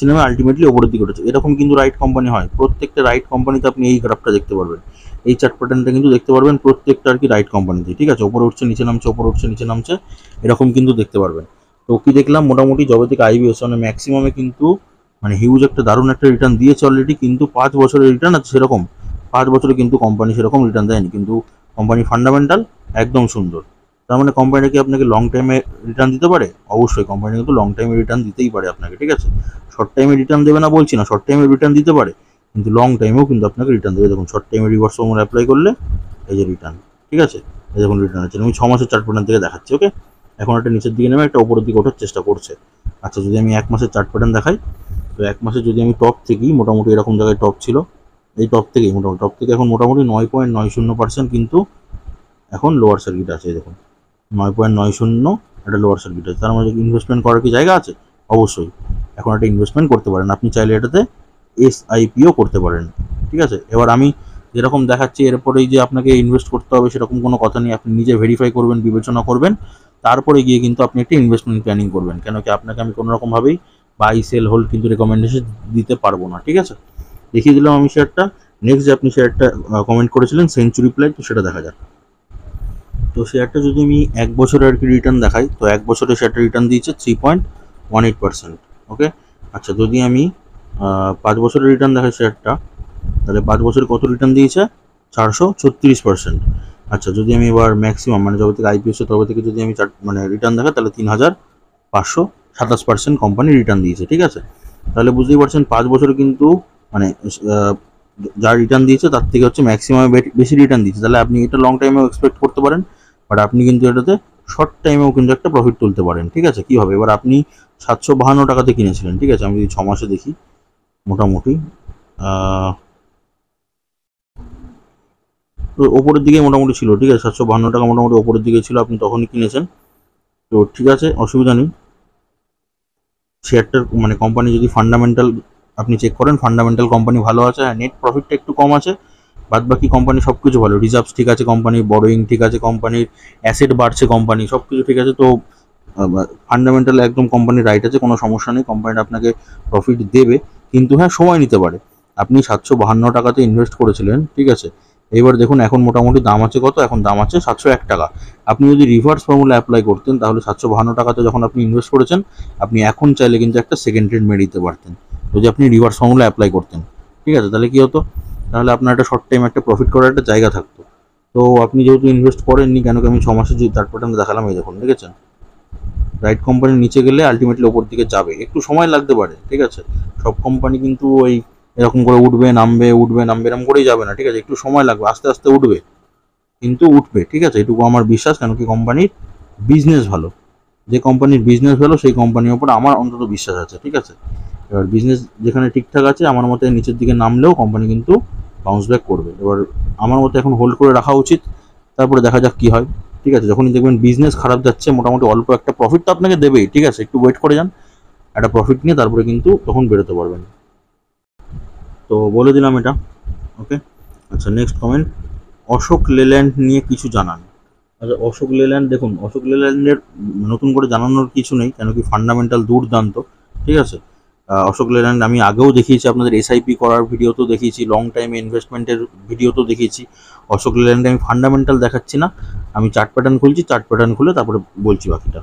নেমে আলটিমেটলি ওপরের দিকে উঠেছে। এরকম কিন্তু রাইট কোম্পানি হয়, প্রত্যেকটা রাইট কোম্পানিতে আপনি এই গ্রাফটা দেখতে পারবেন, এই চার্ট প্যাটার্নটা কিন্তু দেখতে পারবেন প্রত্যেকটা আর কি রাইট কোম্পানিতে, ঠিক আছে। ওপরে উঠছে নিচে নামছে, ওপরে উঠছে নিচে নামছে, এরকম কিন্তু দেখতে পারবেন। তো কি দেখলাম, মোটামুটি যবে থেকে আইবিও মানে ম্যাক্সিমামে কিন্তু মানে হিউজ একটা দারুণ একটা রিটার্ন দিয়েছে অলরেডি, কিন্তু 5 বছরের রিটার্ন আছে সেরকম 5 বছরে কিন্তু কোম্পানি সেরকম রিটার্ন দেয়নি, কিন্তু কোম্পানি ফান্ডামেন্টাল একদম সুন্দর। তার মানে কোম্পানিটা কি আপনাকে লং টাইমে রিটার্ন দিতে পারে, অবশ্যই কোম্পানি কিন্তু লং টাইমে রিটার্ন দিতেই পারে আপনাকে, ঠিক আছে। শর্ট টাইমে রিটার্ন দেবে না বলছি না, শর্ট টাইমে রিটার্ন দিতে পারে, কিন্তু লং টাইমেও কিন্তু আপনাকে রিটার্ন দেবে। দেখুন শর্ট টাইমে রিভার্স ফর্মুলা অ্যাপ্লাই করলে এই যে রিটার্ন, ঠিক আছে, এই দেখুন রিটার্ন আছে। আমি 6 মাসের চার্ট প্যাটার্ন থেকে দেখাচ্ছি, ওকে। এখন একটা নিচের দিকে নেমে একটা উপরের দিকে ওঠার চেষ্টা করছে। আচ্ছা, যদি আমি 1 মাসের চার্ট প্যাটার্ন দেখাই, তো 1 মাসে যদি আমি টপ থেকেই মোটামুটি এরকম জায়গায় টপ ছিল, এই টপ থেকে এখন মোটামুটি 9.90% কিন্তু এখন লোয়ার সার্কিট আছে, দেখুন 9.90 একটা লোয়ার সার্কিট আছে। তার মধ্যে ইনভেস্টমেন্ট করার কি জায়গা আছে, অবশ্যই এখন একটা ইনভেস্টমেন্ট করতে পারেন আপনি, চাইলে এটাতে এসআইপিও করতে পারেন, ঠিক আছে। এবার আমি যেরকম দেখাচ্ছি এরপরেই যে আপনাকে ইনভেস্ট করতে হবে সেরকম কোনো কথা নেই, আপনি নিজে ভেরিফাই করবেন, বিবেচনা করবেন, তারপরে গিয়ে কিন্তু আপনি একটা ইনভেস্টমেন্ট প্ল্যানিং করবেন। কেন কি আপনাকে আমি কোনো রকমভাবেই বাই সেল হোল্ড কিন্তু রেকমেন্ডেশন দিতে পারবো না, ঠিক আছে। দেখিয়ে দিলাম আমি শেয়ারটা। নেক্সট যে আপনি শেয়ারটা কমেন্ট করেছিলেন সেঞ্চুরি প্লাই, তো সেটা দেখা যাক। তো শেয়ারটা যদি আমি 1 বছরের আর কি রিটার্ন দেখাই, তো 1 বছরে শেয়ারটা রিটার্ন দিয়েছে 3.18%, ওকে। আচ্ছা, যদি আমি 5 বছরের রিটার্ন দেখাই শেয়ারটা, তাহলে 5 বছরে কত রিটার্ন দিয়েছে, 436%। আচ্ছা, যদি আমি এবার ম্যাক্সিমাম মানে যবে থেকে আইপিও তবে থেকে যদি আমি মানে রিটার্ন দেখাই, তাহলে 3,527% কোম্পানি রিটার্ন দিয়েছে, ঠিক আছে। তাহলে বুঝতেই পারছেন 5 বছরে কিন্তু মানে যা রিটার্ন দিয়েছে তার থেকে হচ্ছে ম্যাক্সিমাম বেশি রিটার্ন দিয়েছে। তাহলে আপনি এটা লং টাইমেও এক্সপেক্ট করতে পারেন, বাট আপনি কিন্তু এটাতে শর্ট টাইমেও কিন্তু একটা প্রফিট তুলতে পারেন, ঠিক আছে। কীভাবে, এবার আপনি 752 টাকাতে কিনেছিলেন, ঠিক আছে। আমি যদি 6 মাসে দেখি, মোটামুটি তো ওপরের দিকে মোটামুটি ছিল, ঠিক আছে। 752 টাকা মোটামুটি ওপরের দিকে ছিল, আপনি তখনই কিনেছেন, তো ঠিক আছে, অসুবিধা নেই। শেয়ারটার মানে কোম্পানি যদি ফান্ডামেন্টাল আপনি চেক করেন, ফান্ডামেন্টাল কোম্পানি ভালো আছে, হ্যাঁ নেট প্রফিটটা একটু কম আছে, বাদ বাকি কোম্পানি সব কিছু ভালো, রিজার্ভস ঠিক আছে কোম্পানির, বড়োইং ঠিক আছে কোম্পানির, অ্যাসেট বাড়ছে কোম্পানি, সব কিছু ঠিক আছে। তো ফান্ডামেন্টাল একদম কোম্পানি রাইট আছে, কোনো সমস্যা নেই, কোম্পানিটা আপনাকে প্রফিট দেবে, কিন্তু হ্যাঁ সময় নিতে পারে। আপনি 752 টাকাতে ইনভেস্ট করেছিলেন, ঠিক আছে। এবার দেখুন এখন মোটামুটি দাম আছে কত, এখন দাম আছে 701 টাকা। আপনি যদি রিভার্স ফর্মুলা অ্যাপ্লাই করতেন, তাহলে 752 টাকাতে যখন আপনি ইনভেস্ট করেছেন, আপনি এখন চাইলে কিন্তু একটা সেকেন্ড ট্রেড মেরে দিতে পারতেন, যদি আপনি রিভার্স ফর্মুলা অ্যাপ্লাই করতেন, ঠিক আছে। তাহলে কি হতো, তাহলে আপনার একটা শর্ট টাইম একটা প্রফিট করার একটা জায়গা থাকতো। তো আপনি যেহেতু ইনভেস্ট করেননি, কেন কি আমি 6 মাসে যে চার্ট প্যাটার্ন দেখালাম, এই দেখুন দেখেছেন, রাইট কোম্পানির নিচে গেলে আলটিমেটলি ওপর দিকে যাবে, একটু সময় লাগতে পারে, ঠিক আছে। সব কোম্পানি কিন্তু ওই এরকম করে উঠবে নামবে এরকম করেই যাবে না, ঠিক আছে, একটু সময় লাগবে, আস্তে আস্তে উঠবে, কিন্তু উঠবে, ঠিক আছে, এটুকু আমার বিশ্বাস। কেন কি কোম্পানির বিজনেস ভালো, যে কোম্পানির বিজনেস ভালো সেই কোম্পানির ওপর আমার অন্তত বিশ্বাস আছে, ঠিক আছে। এবার বিজনেস যেখানে ঠিকঠাক আছে আমার মতে নিচের দিকে নামলেও কোম্পানি কিন্তু বাউন্স ব্যাক করবে। এবার আমার মতে এখন হোল্ড করে রাখা উচিত, তারপরে দেখা যাক কি হয়, ঠিক আছে। যখনই দেখবেন বিজনেস খারাপ যাচ্ছে, মোটামুটি অল্প একটা প্রফিট তো আপনাকে দেবেই, ঠিক আছে, একটু ওয়েট করে যান, একটা প্রফিট নিয়ে তারপরে কিন্তু তখন বেরোতে পারবেন। তো বলে দিলাম এটা, ওকে। আচ্ছা, নেক্সট কমেন্ট, অশোক লেল্যান্ড নিয়ে কিছু জানান। আচ্ছা, অশোক লেল্যান্ড, দেখুন অশোক লেল্যান্ডের নতুন করে জানানোর কিছু নেই, কেন কি ফান্ডামেন্টাল দুর্দান্ত, ঠিক আছে। অশোক লেল্যান্ড আমি আগেও দেখিয়েছি আপনাদের, এসআইপি করার ভিডিও তো দেখিয়েছি, লং টাইমে ইনভেস্টমেন্টের ভিডিও তো দেখিয়েছি। অশোক লেল্যান্ডে আমি ফান্ডামেন্টাল দেখাচ্ছি না, আমি চার্ট প্যাটার্ন খুলছি, চার্ট প্যাটার্ন খুলে তারপরে বলছি বাকিটা।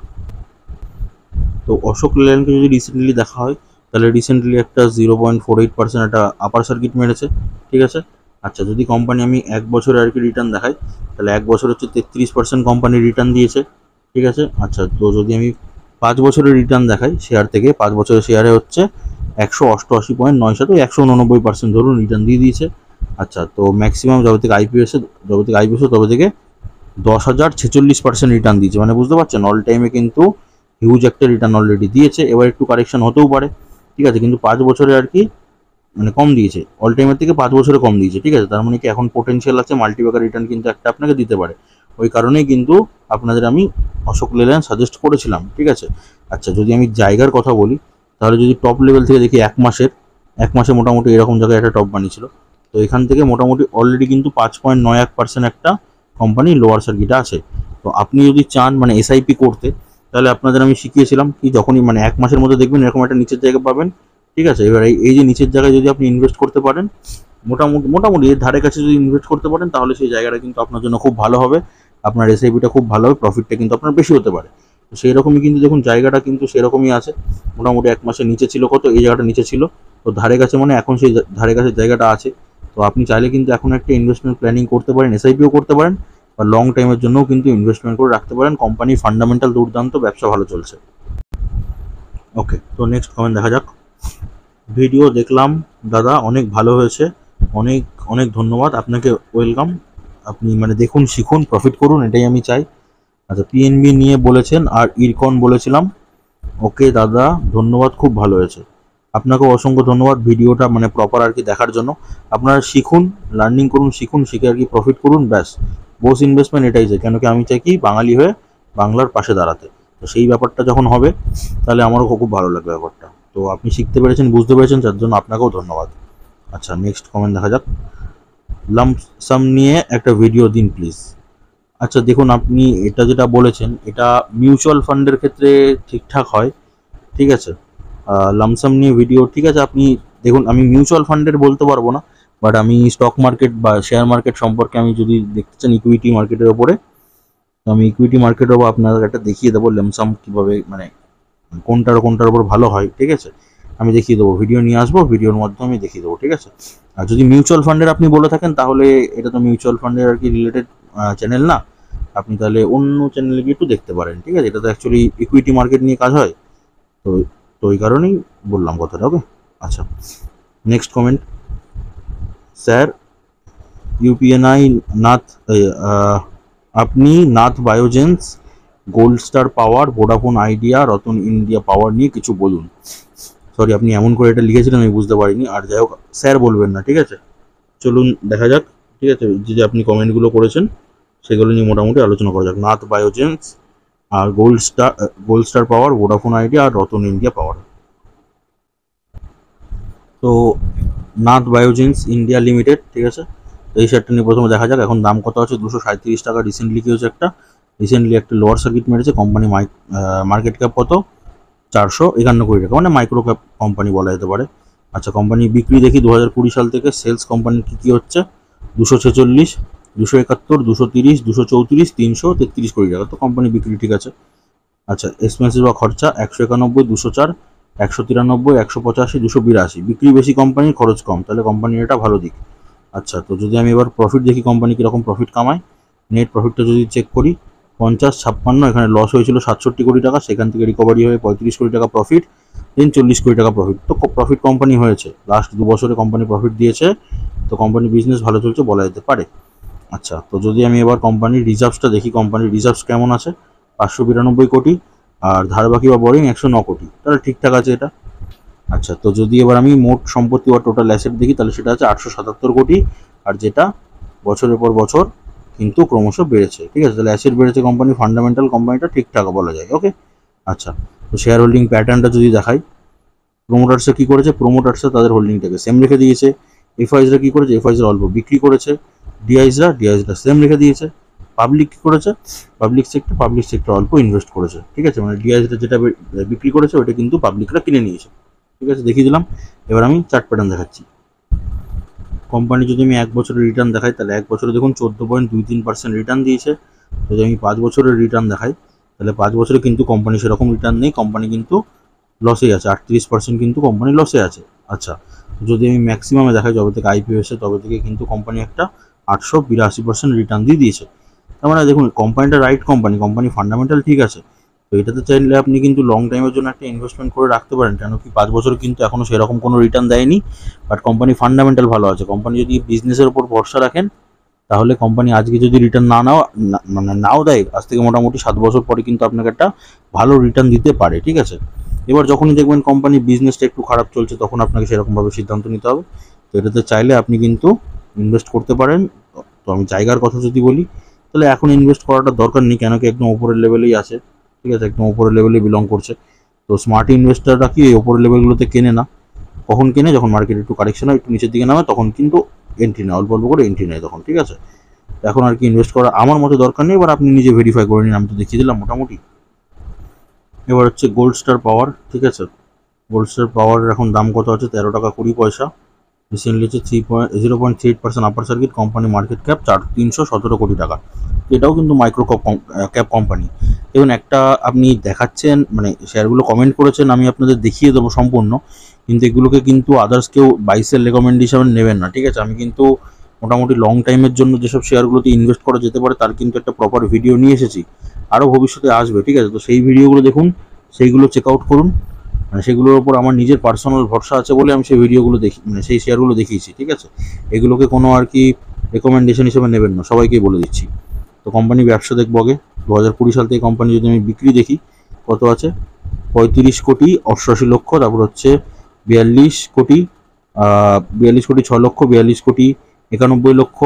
তো অশোক লেল্যান্ডকে যদি রিসেন্টলি দেখা হয়, তাহলে রিসেন্টলি একটা 0.48% একটা আপার সার্কিট মেরেছে, ঠিক আছে। আচ্ছা, যদি কোম্পানি আমি এক বছরে আর কি রিটার্ন দেখাই, তাহলে এক বছর হচ্ছে 33% কোম্পানি রিটার্ন দিয়েছে, ঠিক আছে। আচ্ছা, তো যদি আমি 5 বছরের রিটার্ন দেখাই শেয়ার থেকে, 5 বছরের শেয়ারে হচ্ছে 188.97, 189% ধরুন রিটার্ন দিয়ে দিয়েছে। আচ্ছা, তো ম্যাক্সিমাম যবে থেকে আইপিও এসে তবে থেকে 10,046% রিটার্ন দিয়েছে, মানে বুঝতে পারছেন অল টাইমে কিন্তু হিউজ একটা রিটার্ন অলরেডি দিয়েছে। এবার একটু কারেকশন হতেও পারে, ঠিক আছে, কিন্তু 5 বছরে আর কি মানে কম দিয়েছে, অল টাইমের থেকে 5 বছরে কম দিয়েছে, ঠিক আছে। তার মানে কি এখন পোটেনশিয়াল আছে, মাল্টিপ্যাকার রিটার্ন কিন্তু একটা আপনাকে দিতে পারে। ওই কারণেই কিন্তু আপনাদের আমি অশোক লেল্যান্ড সাজেস্ট করেছিলাম, ঠিক আছে। আচ্ছা, যদি আমি জায়গার কথা বলি, তাহলে যদি টপ লেভেল থেকে দেখি এক মাসে মোটামুটি এরকম জায়গায় একটা টপ বানিয়েছিল। তো এখান থেকে মোটামুটি অলরেডি কিন্তু 5.91% একটা কোম্পানি লোয়ার সার্কিটে আছে। তো আপনি যদি চান মানে এসআইপি করতে, তাহলে আপনাদের আমি শিখিয়েছিলাম কি যখনই মানে এক মাসের মধ্যে দেখবেন এরকম একটা নিচের জায়গা পাবেন, ঠিক আছে। এবার এই যে নিচের জায়গায় যদি আপনি ইনভেস্ট করতে পারেন, মোটামুটি এর ধারে কাছে যদি ইনভেস্ট করতে পারেন, তাহলে সেই জায়গাটা কিন্তু আপনার জন্য খুব ভালো হবে, আপনার এসআইপিটা খুব ভালো হবে, প্রফিটটা কিন্তু আপনার বেশি হতে পারে। তো সেই রকমই কিন্তু দেখুন জায়গাটা কিন্তু সেরকমই আছে, মোটামুটি এক মাসের নিচে ছিল কত, এই জায়গাটা নিচে ছিল, তো ধারে কাছে মানে এখন সেই ধারে কাছে জায়গাটা আছে। তো আপনি চাইলে কিন্তু এখন একটা ইনভেস্টমেন্ট প্ল্যানিং করতে পারেন, এসআইপিও করতে পারেন, বা লং টাইমের জন্যও কিন্তু ইনভেস্টমেন্ট করে রাখতে পারেন। কোম্পানি ফান্ডামেন্টাল দুর্দান্ত, ব্যবসা ভালো চলছে। ওকে, তো নেক্সট কমেন্ট দেখা যাক। ভিডিও দেখলাম দাদা, অনেক ভালো হয়েছে, অনেক অনেক ধন্যবাদ আপনাকে, ওয়েলকাম। আপনি মানে দেখুন, শিখুন, প্রফিট করুন, এটাই আমি চাই। আচ্ছা, পিএনবি নিয়ে বলেছেন আর ইরকন বলেছিলাম। ওকে দাদা, ধন্যবাদ, খুব ভালো হয়েছে। আপনাকেও অসংখ্য ধন্যবাদ ভিডিওটা মানে প্রপার আর কি দেখার জন্য। আপনারা শিখুন, লার্নিং করুন, শিখুন, শিখে আর কি প্রফিট করুন, ব্যাস। বোস ইনভেস্টমেন্ট এটাই চাই, কেন কি আমি চাই কি বাঙালি হয়ে বাংলার পাশে দাঁড়াতে। তো সেই ব্যাপারটা যখন হবে, তাহলে আমারও খুব ভালো লাগবে ব্যাপারটা। তো আপনি শিখতে পেরেছেন, বুঝতে পেরেছেন, যার জন্য আপনাকেও ধন্যবাদ। আচ্ছা, নেক্সট কমেন্ট দেখা যাক। লামসাম নিয়ে একটা ভিডিও দিন প্লিজ। আচ্ছা, দেখুন আপনি এটা যেটা বলেছেন, এটা মিউচুয়াল ফান্ডের ক্ষেত্রে ঠিকঠাক হয়, ঠিক আছে। লামসাম নিয়ে ভিডিও, ঠিক আছে, আপনি দেখুন, আমি মিউচুয়াল ফান্ডের বলতে পারবো না, বাট আমি স্টক মার্কেট বা শেয়ার মার্কেট সম্পর্কে আমি যদি দেখতে চান ইকুইটি মার্কেটের ওপরে, তো আমি ইকুইটি মার্কেটের ওপর আপনাদের একটা দেখিয়ে দেবো লামসাম কীভাবে মানে কোনটার উপর ভালো হয়, ঠিক আছে। আমি দেখিয়ে দেবো, ভিডিও নিয়ে আসবো, ভিডিওর মাধ্যমে আমি দেখিয়ে দেবো, ঠিক আছে। আর যদি মিউচুয়াল ফান্ডের আপনি বলে থাকেন, তাহলে এটা তো মিউচুয়াল ফান্ডের আর কি রিলেটেড চ্যানেল না, আপনি তাহলে অন্য চ্যানেলে গিয়ে একটু দেখতে পারেন, ঠিক আছে। এটা তো অ্যাকচুয়ালি ইকুইটি মার্কেট নিয়ে কাজ হয়, তো তো ওই কারণেই বললাম কথাটা, ওকে। আচ্ছা, নেক্সট কমেন্ট, স্যার ইউপিএনআই নাথ, আপনি নাথ বায়োজেন্স, গোল্ড স্টার পাওয়ার, ভোডাফোন আইডিয়া, রতন ইন্ডিয়া পাওয়ার নিয়ে কিছু বলুন। সরি, আপনি এমন করে এটা লিখেছিলেন আমি বুঝতে পারিনি, আর যাই হোক স্যার বলবেন না, ঠিক আছে। চলুন দেখা যাক, ঠিক আছে, যে আপনি কমেন্টগুলো করেছেন সেগুলো নিয়ে মোটামুটি আলোচনা করা যাক। নাথ বায়োজেন্স আর গোল্ড স্টার পাওয়ার, ভোডাফোন আইডিয়া আর রতন ইন্ডিয়া পাওয়ার। তো নাথ বায়োজেন্স ইন্ডিয়া লিমিটেড, ঠিক আছে, এই শেয়ারটা নিয়ে প্রথমে দেখা যাক এখন দাম কত আছে। 237 টাকা। রিসেন্টলি কি হচ্ছে, একটা লোয়ার সার্কিট মেরেছে কোম্পানি। মার্কেট ক্যাপ কত, 451 কোটি টাকা, মানে মাইক্রো ক্যাপ কোম্পানি বলা যেতে পারে। আচ্ছা, কোম্পানি বিক্রি দেখি 2020 সাল থেকে সেলস কোম্পানির কী কী হচ্ছে, 246, 271, 230, 234, 333 কোটি টাকা। তো কোম্পানি বিক্রি ঠিক আছে। আচ্ছা, এক্সপেন্সিভ বা খরচা 191, 204, 193, 185, 282। বিক্রি বেশি কোম্পানির, খরচ কম, তাহলে কোম্পানির এটা ভালো দিক। আচ্ছা, তো যদি আমি এবার প্রফিট দেখি কোম্পানি কীরকম প্রফিট কামায়, নেট প্রফিটটা যদি চেক করি, 50, 56, এখানে লস হয়েছিল 67 কোটি টাকা, সেখান থেকে রিকভারি হয়ে 35 কোটি টাকা প্রফিট, দেন 40 কোটি টাকা প্রফিট। তো প্রফিট কোম্পানি হয়েছে, লাস্ট 2 বছরে কোম্পানি প্রফিট দিয়েছে, তো কোম্পানি বিজনেস ভালো চলছে বলা যেতে পারে। আচ্ছা, তো যদি আমি এবার কোম্পানির রিজার্ভসটা দেখি, কোম্পানির রিজার্ভস কেমন আছে, 592 কোটি, আর ধারবাকি বা বোরিং 109 কোটি, তাহলে ঠিকঠাক আছে এটা। আচ্ছা, তো যদি এবার আমি মোট সম্পত্তি বা টোটাল অ্যাসেট দেখি, তাহলে সেটা আছে 877 কোটি, আর যেটা বছরের পর বছর কিন্তু ক্রমশ বেড়েছে। ঠিক আছে, তাহলে অ্যাসেট বেড়েছে কোম্পানি, ফান্ডামেন্টাল কোম্পানিটা ঠিকঠাক বলা যায়। ওকে, আচ্ছা, তো শেয়ার হোল্ডিং প্যাটার্নটা যদি দেখাই, প্রোমোটার্সরা কী করেছে, প্রোমোটার্সরা তাদের হোল্ডিংটাকে সেম রেখে দিয়েছে। এফআইজরা কী করেছে, এফআইজরা অল্প বিক্রি করেছে। ডিআইজরা সেম রেখে দিয়েছে। পাবলিক কী করেছে, পাবলিক সেক্টর অল্প ইনভেস্ট করেছে। ঠিক আছে, মানে ডিআইজরা যেটা বিক্রি করেছে ওটা কিন্তু পাবলিকরা কিনে নিয়েছে। ঠিক আছে, দেখিয়ে দিলাম। এবার আমি চার্ট প্যাটার্ন দেখাচ্ছি। কোম্পানি যদি আমি 1 বছরের রিটার্ন দেখাই, তাহলে 1 বছরে দেখুন 14.23% রিটার্ন দিয়েছে। যদি আমি 5 বছরের রিটার্ন দেখাই, তাহলে 5 বছরে কিন্তু কোম্পানি সেরকম রিটার্ন নেই, কোম্পানি কিন্তু লসে আছে, 38% কিন্তু কোম্পানি লসে আছে। আচ্ছা, যদি আমি ম্যাক্সিমামে দেখাই, যবে থেকে আইপিও এসে তবে থেকে কিন্তু কোম্পানি একটা 882% রিটার্ন দিয়ে দিয়েছে। তার মানে দেখুন কোম্পানিটা রাইট কোম্পানি ফান্ডামেন্টাল ঠিক আছে। তো এটাতে চাইলে আপনি কিন্তু লং টাইমের জন্য একটা ইনভেস্টমেন্ট করে রাখতে পারেন, কেন কি 5 বছর কিন্তু এখনও সেরকম কোনো রিটার্ন দেয়নি, বাট কোম্পানি ফান্ডামেন্টাল ভালো আছে। কোম্পানি যদি বিজনেসের উপর ভরসা রাখেন, তাহলে কোম্পানি আজকে যদি রিটার্ন মানে নাও দেয়, আজ থেকে মোটামুটি 7 বছর পরে কিন্তু আপনাকে একটা ভালো রিটার্ন দিতে পারে। ঠিক আছে, এবার যখনই দেখবেন কোম্পানি বিজনেসটা একটু খারাপ চলছে, তখন আপনাকে সেরকমভাবে সিদ্ধান্ত নিতে হবে। তো এটাতে চাইলে আপনি কিন্তু ইনভেস্ট করতে পারেন। তো আমি জায়গার কথা যদি বলি, তাহলে এখন ইনভেস্ট করাটা দরকার নেই, কেন কি একদম ওপরের লেভেলেই আছে। ঠিক আছে, একদম ওপরের লেভেলে বিলং করছে। তো স্মার্ট ইনভেস্টাররা কি এই ওপরের লেভেলগুলোতে কেনে না, কখন কেনে, যখন মার্কেট একটু কারেকশন হয়, একটু নিচের দিকে নামে, তখন কিন্তু এন্ট্রি নেয়, অল্প অল্প করে এন্ট্রি নেয় তখন। ঠিক আছে, এখন আর কি ইনভেস্ট করা আমার মতে দরকার নেই। এবার আপনি নিজে ভেরিফাই করে নিন, আমি তো দেখিয়ে দিলাম মোটামুটি। এবার হচ্ছে গোল্ড স্টার পাওয়ার। ঠিক আছে, গোল্ড স্টার পাওয়ার এখন দাম কত আছে, 13 টাকা 20 পয়সা। রিসেন্টলি হচ্ছে 0.38% upper circuit, company market cap 317 কোটি টাকা। এটাও কিন্তু মাইক্রো ক্যাপ কোম্পানি। এবং একটা আপনি দেখাচ্ছেন, মানে শেয়ারগুলো কমেন্ট করেছেন, আমি আপনাদের দেখিয়ে দেবো সম্পূর্ণ, কিন্তু এগুলোকে কিন্তু আদার্স কেউ বাইসের রেকমেন্ডেশন নেবেন না। ঠিক আছে, আমি কিন্তু মোটামুটি লং টাইমের জন্য যেসব শেয়ারগুলোতে ইনভেস্ট করা যেতে পারে তার কিন্তু একটা প্রপার ভিডিও নিয়ে এসেছি, আরও ভবিষ্যতে আসবে। ঠিক আছে, তো সেই ভিডিওগুলো দেখুন, সেইগুলো চেক আউট করুন। মানে সেগুলোর ওপর আমার নিজের পার্সোনাল ভরসা আছে বলে আমি সেই ভিডিওগুলো দেখি, মানে সেই শেয়ারগুলো দেখিয়েছি। ঠিক আছে, এগুলোকে কোনো আর কি রেকমেন্ডেশন হিসেবে নেবেন না, সবাইকেই বলে দিচ্ছি। তো কোম্পানি ব্যবসা দেখবো আগে। 2020 সাল থেকে কোম্পানি যদি আমি বিক্রি দেখি, কত আছে, 35 কোটি 88 লক্ষ, তারপর হচ্ছে 42 কোটি 6 লক্ষ, 42 কোটি 91 লক্ষ,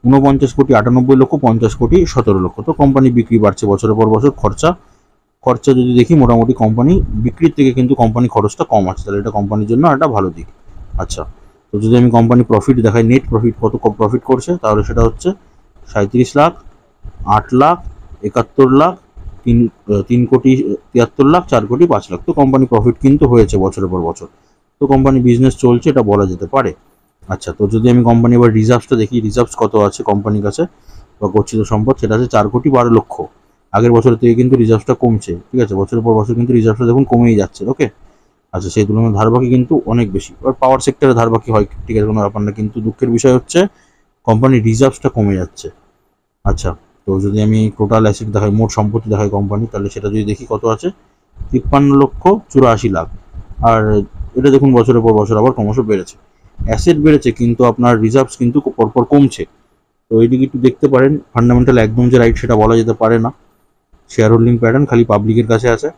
49 কোটি 98 লক্ষ, 50 কোটি 17 লক্ষ। তো কোম্পানি বিক্রি বাড়ছে বছরের পর বছর। খরচা যদি দেখি, মোটামুটি কোম্পানি বিক্রির থেকে কিন্তু কোম্পানি খরচটা কম আছে, তাহলে এটা কোম্পানির জন্য একটা ভালো দিক। আচ্ছা, তো যদি আমি কোম্পানি প্রফিট দেখাই, নেট প্রফিট কত প্রফিট করছে, তাহলে সেটা হচ্ছে 37 লাখ, 8 লাখ, 71 লাখ, 3 কোটি 73 লাখ, 4 কোটি 5 লাখ। তো কোম্পানি প্রফিট কিন্তু হয়েছে বছরের পর বছর। তো কোম্পানি বিজনেস চলছে, এটা বলা যেতে পারে। আচ্ছা, তো যদি আমি কোম্পানি এবার রিজার্ভসটা দেখি, রিজার্ভস কত আছে কোম্পানির কাছে বা গচ্ছিত সম্পদ, সেটা আছে 4 কোটি 12 লক্ষ। আগের বছরের থেকে কিন্তু রিজার্ভটা কমছে। ঠিক আছে, বছরের পর বছর কিন্তু রিজার্ভটা দেখুন কমেই যাচ্ছে। ওকে, আচ্ছা, সেই তুলনায় ধারবাকি কিন্তু অনেক বেশি। এবার পাওয়ার সেক্টরে ধারবাকি হয়, ঠিক আছে, কোনো ব্যাপার না, কিন্তু দুঃখের বিষয় হচ্ছে কোম্পানির রিজার্ভসটা কমে যাচ্ছে। আচ্ছা, তো যদি আমি টোটাল অ্যাসেট দেখাই, মোট সম্পত্তি দেখাই কোম্পানি, তাহলে সেটা যদি দেখি কত আছে, 53 লক্ষ 84 লাখ। আর এটা দেখুন বছরের পর বছর আবার ক্রমশ বেড়েছে। অ্যাসেট বেড়েছে কিন্তু আপনার রিজার্ভস কিন্তু পরপর কমছে। তো এইদিকে একটু দেখতে পারেন, ফান্ডামেন্টাল একদম যে রাইট সেটা বলা যেতে পারে না। শেয়ার হোল্ডিং প্যাটার্ন খালি পাবলিকের কাছে আছে